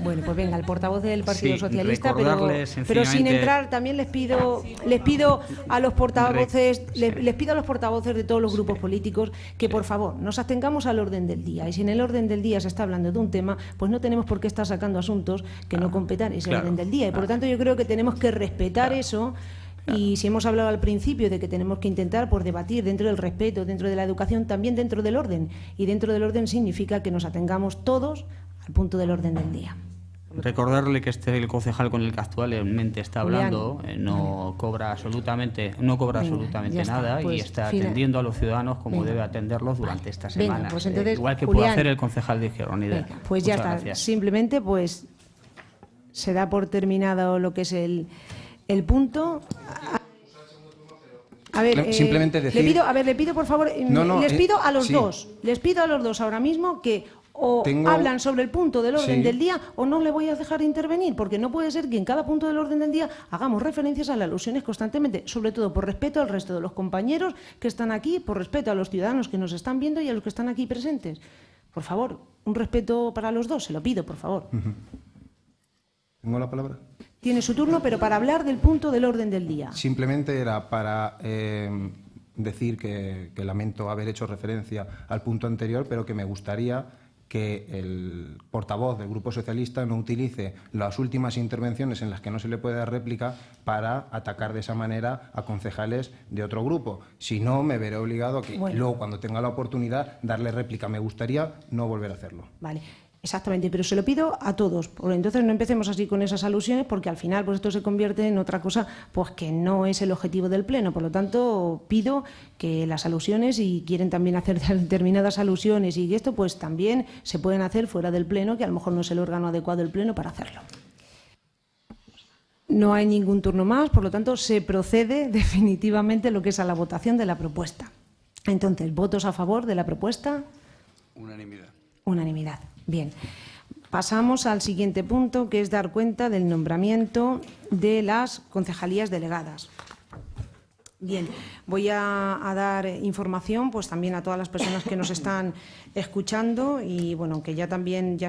Bueno, pues venga, el portavoz del Partido Socialista, pero sin entrar, también les pido a los portavoces, les pido a los portavoces de todos los grupos políticos que por favor nos atengamos al orden del día. Y si en el orden del día se está hablando de un tema, pues no tenemos por qué estar sacando asuntos que no competan ese orden del día. Y por lo tanto yo creo que tenemos que respetar eso. Y si hemos hablado al principio de que tenemos que intentar por debatir dentro del respeto, dentro de la educación, también dentro del orden. Y dentro del orden significa que nos atengamos todos al punto del orden del día. Recordarle que el concejal con el que actualmente está hablando no cobra absolutamente nada y está atendiendo a los ciudadanos como debe atenderlos durante esta semana. Pues entonces, igual que puede hacer el concejal de Izquierda Unida. Pues ya está. Gracias. Simplemente pues se da por terminado lo que es el punto. A ver, simplemente decir... le pido por favor, les pido a los dos ahora mismo que hablan sobre el punto del orden del día o no le voy a dejar intervenir, porque no puede ser que en cada punto del orden del día hagamos referencias a las alusiones constantemente, sobre todo por respeto al resto de los compañeros que están aquí, por respeto a los ciudadanos que nos están viendo y a los que están aquí presentes. Por favor, un respeto para los dos, se lo pido, por favor. ¿Tengo la palabra? Tiene su turno, pero para hablar del punto del orden del día. Simplemente era para decir que lamento haber hecho referencia al punto anterior, pero que me gustaría que el portavoz del Grupo Socialista no utilice las últimas intervenciones en las que no se le puede dar réplica para atacar de esa manera a concejales de otro grupo. Si no, me veré obligado a que luego, cuando tenga la oportunidad, darle réplica. Me gustaría no volver a hacerlo. Vale. Exactamente, pero se lo pido a todos. Entonces no empecemos así con esas alusiones, porque al final pues esto se convierte en otra cosa pues que no es el objetivo del Pleno. Por lo tanto, pido que las alusiones, y quieren también hacer determinadas alusiones y esto, pues también se pueden hacer fuera del Pleno, que a lo mejor no es el órgano adecuado del Pleno para hacerlo. No hay ningún turno más, por lo tanto, se procede definitivamente lo que es a la votación de la propuesta. Entonces, ¿votos a favor de la propuesta? Unanimidad. Unanimidad. Bien, pasamos al siguiente punto, que es dar cuenta del nombramiento de las concejalías delegadas. Bien, voy a dar información pues también a todas las personas que nos están escuchando y bueno, que ya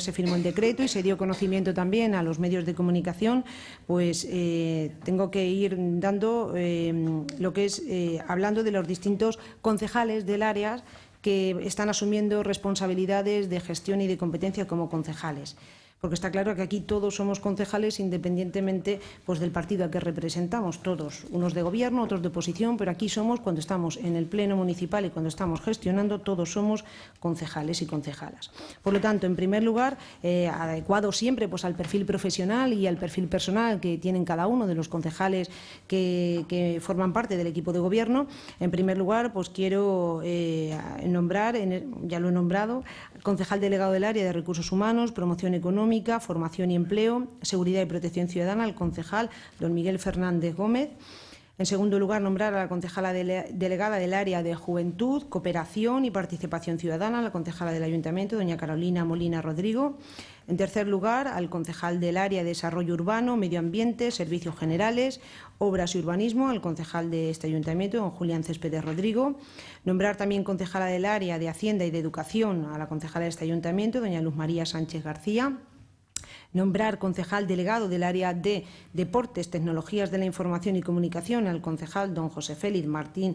se firmó el decreto y se dio conocimiento también a los medios de comunicación, pues tengo que ir dando lo que es hablando de los distintos concejales del área que están asumiendo responsabilidades de gestión y de competencia como concejales. Porque está claro que aquí todos somos concejales independientemente pues, del partido al que representamos, todos, unos de gobierno, otros de oposición, pero aquí somos, cuando estamos en el pleno municipal y cuando estamos gestionando, todos somos concejales y concejalas. Por lo tanto, en primer lugar, adecuado siempre pues, al perfil profesional y al perfil personal que tienen cada uno de los concejales que forman parte del equipo de gobierno, en primer lugar, pues quiero nombrar, ya lo he nombrado, concejal delegado del área de Recursos Humanos, Promoción Económica, Formación y Empleo, Seguridad y Protección Ciudadana, el concejal don Miguel Fernández Gómez. En segundo lugar, nombrar a la concejala delegada del área de Juventud, Cooperación y Participación Ciudadana, la concejala del Ayuntamiento, doña Carolina Molina Rodrigo. En tercer lugar, al concejal del área de Desarrollo Urbano, Medio Ambiente, Servicios Generales, Obras y Urbanismo, al concejal de este Ayuntamiento, don Julián Céspedes Rodrigo. Nombrar también concejala del área de Hacienda y de Educación a la concejala de este Ayuntamiento, doña Luz María Sánchez García. Nombrar concejal delegado del área de Deportes, Tecnologías de la Información y Comunicación al concejal don José Félix Martín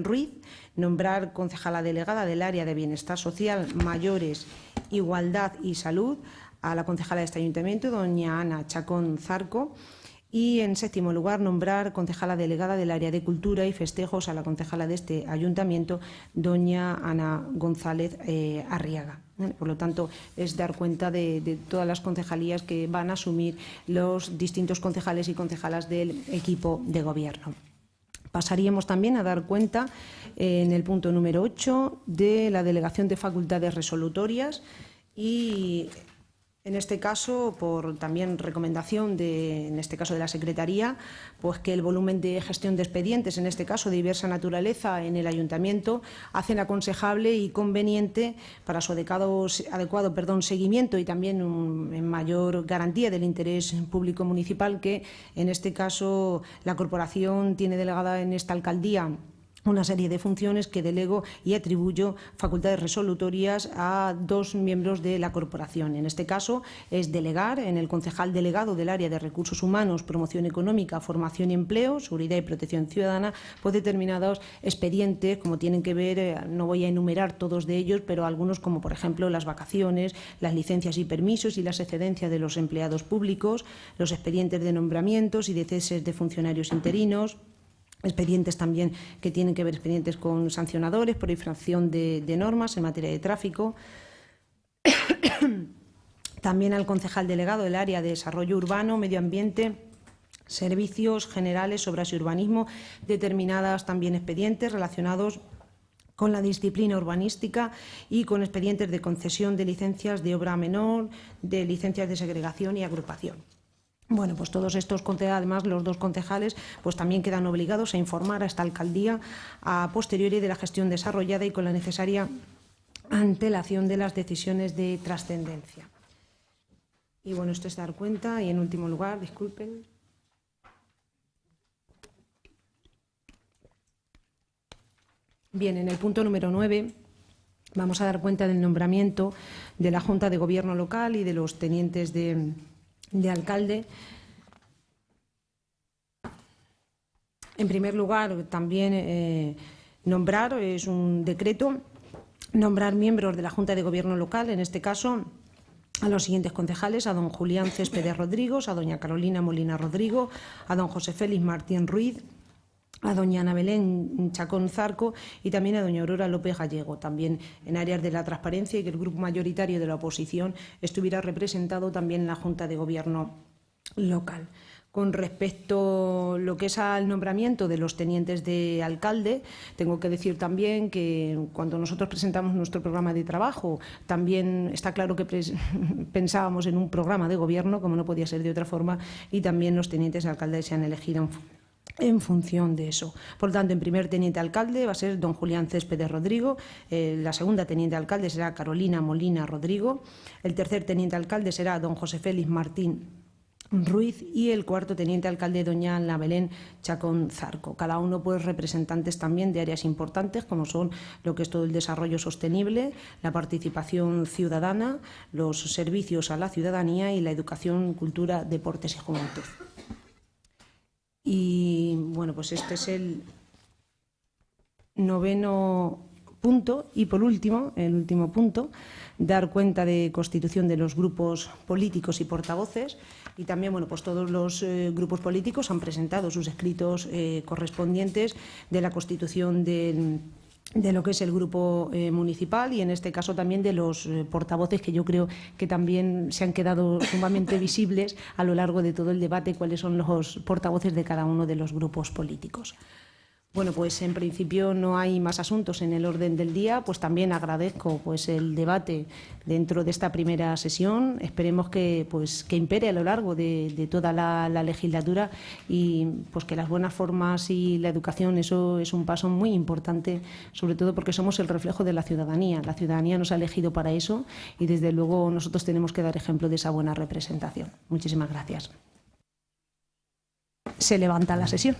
Ruiz. Nombrar concejala delegada del área de Bienestar Social, Mayores, Igualdad y Salud a la concejala de este Ayuntamiento, doña Ana Chacón Zarco. Y, en séptimo lugar, nombrar concejala delegada del área de Cultura y Festejos a la concejala de este Ayuntamiento, doña Ana González Arriaga. Por lo tanto, es dar cuenta de todas las concejalías que van a asumir los distintos concejales y concejalas del equipo de gobierno. Pasaríamos también a dar cuenta, en el punto número 8, de la delegación de facultades resolutorias y, en este caso, por también recomendación en este caso de la Secretaría, pues que el volumen de gestión de expedientes, en este caso de diversa naturaleza, en el Ayuntamiento, hacen aconsejable y conveniente para su adecuado seguimiento y también en mayor garantía del interés público municipal, que en este caso la Corporación tiene delegada en esta alcaldía una serie de funciones que delego y atribuyo facultades resolutorias a 2 miembros de la corporación. En este caso es delegar en el concejal delegado del área de recursos humanos, promoción económica, formación y empleo, seguridad y protección ciudadana, pues determinados expedientes como tienen que ver, no voy a enumerar todos de ellos, pero algunos como por ejemplo las vacaciones, las licencias y permisos y las excedencias de los empleados públicos, los expedientes de nombramientos y de ceses de funcionarios interinos, expedientes también que tienen que ver expedientes con sancionadores por infracción de normas en materia de tráfico. También al concejal delegado del área de desarrollo urbano, medio ambiente, servicios generales, obras y urbanismo, determinadas también expedientes relacionados con la disciplina urbanística y con expedientes de concesión de licencias de obra menor, de licencias de segregación y agrupación. Bueno, pues todos estos concejales, además los 2 concejales, pues también quedan obligados a informar a esta alcaldía a posteriori de la gestión desarrollada y con la necesaria antelación de las decisiones de trascendencia. Y bueno, esto es dar cuenta y en último lugar, disculpen. Bien, en el punto número 9 vamos a dar cuenta del nombramiento de la Junta de Gobierno local y de los tenientes de alcalde. En primer lugar, también nombrar, es un decreto, nombrar miembros de la Junta de Gobierno local, en este caso a los siguientes concejales: a don Julián Céspedes Rodríguez, a doña Carolina Molina Rodrigo, a don José Félix Martín Ruiz, a doña Ana Belén Chacón Zarco y también a doña Aurora López Gallego, también en áreas de la transparencia, y que el grupo mayoritario de la oposición estuviera representado también en la Junta de Gobierno local. Con respecto a lo que es al nombramiento de los tenientes de alcalde, tengo que decir también que cuando nosotros presentamos nuestro programa de trabajo, también está claro que pensábamos en un programa de gobierno, como no podía ser de otra forma, y también los tenientes de alcalde se han elegido en función de eso. Por lo tanto, en primer teniente alcalde va a ser don Julián Céspedes Rodrigo, la segunda teniente alcalde será Carolina Molina Rodrigo, el tercer teniente alcalde será don José Félix Martín Ruiz y el cuarto teniente alcalde doña Ana Belén Chacón Zarco. Cada uno pues representantes también de áreas importantes como son lo que es todo el desarrollo sostenible, la participación ciudadana, los servicios a la ciudadanía y la educación, cultura, deportes y juventud. Y bueno, pues este es el 9º punto. Y por último, el último punto, dar cuenta de constitución de los grupos políticos y portavoces. Y también, bueno, pues todos los grupos políticos han presentado sus escritos correspondientes de la constitución de lo que es el grupo municipal y en este caso también de los portavoces, que yo creo que también se han quedado sumamente visibles a lo largo de todo el debate, cuáles son los portavoces de cada uno de los grupos políticos. Bueno, pues en principio no hay más asuntos en el orden del día, pues también agradezco pues el debate dentro de esta primera sesión. Esperemos que impere a lo largo de toda la legislatura y pues que las buenas formas y la educación, eso es un paso muy importante, sobre todo porque somos el reflejo de la ciudadanía. La ciudadanía nos ha elegido para eso y desde luego nosotros tenemos que dar ejemplo de esa buena representación. Muchísimas gracias. Se levanta la sesión.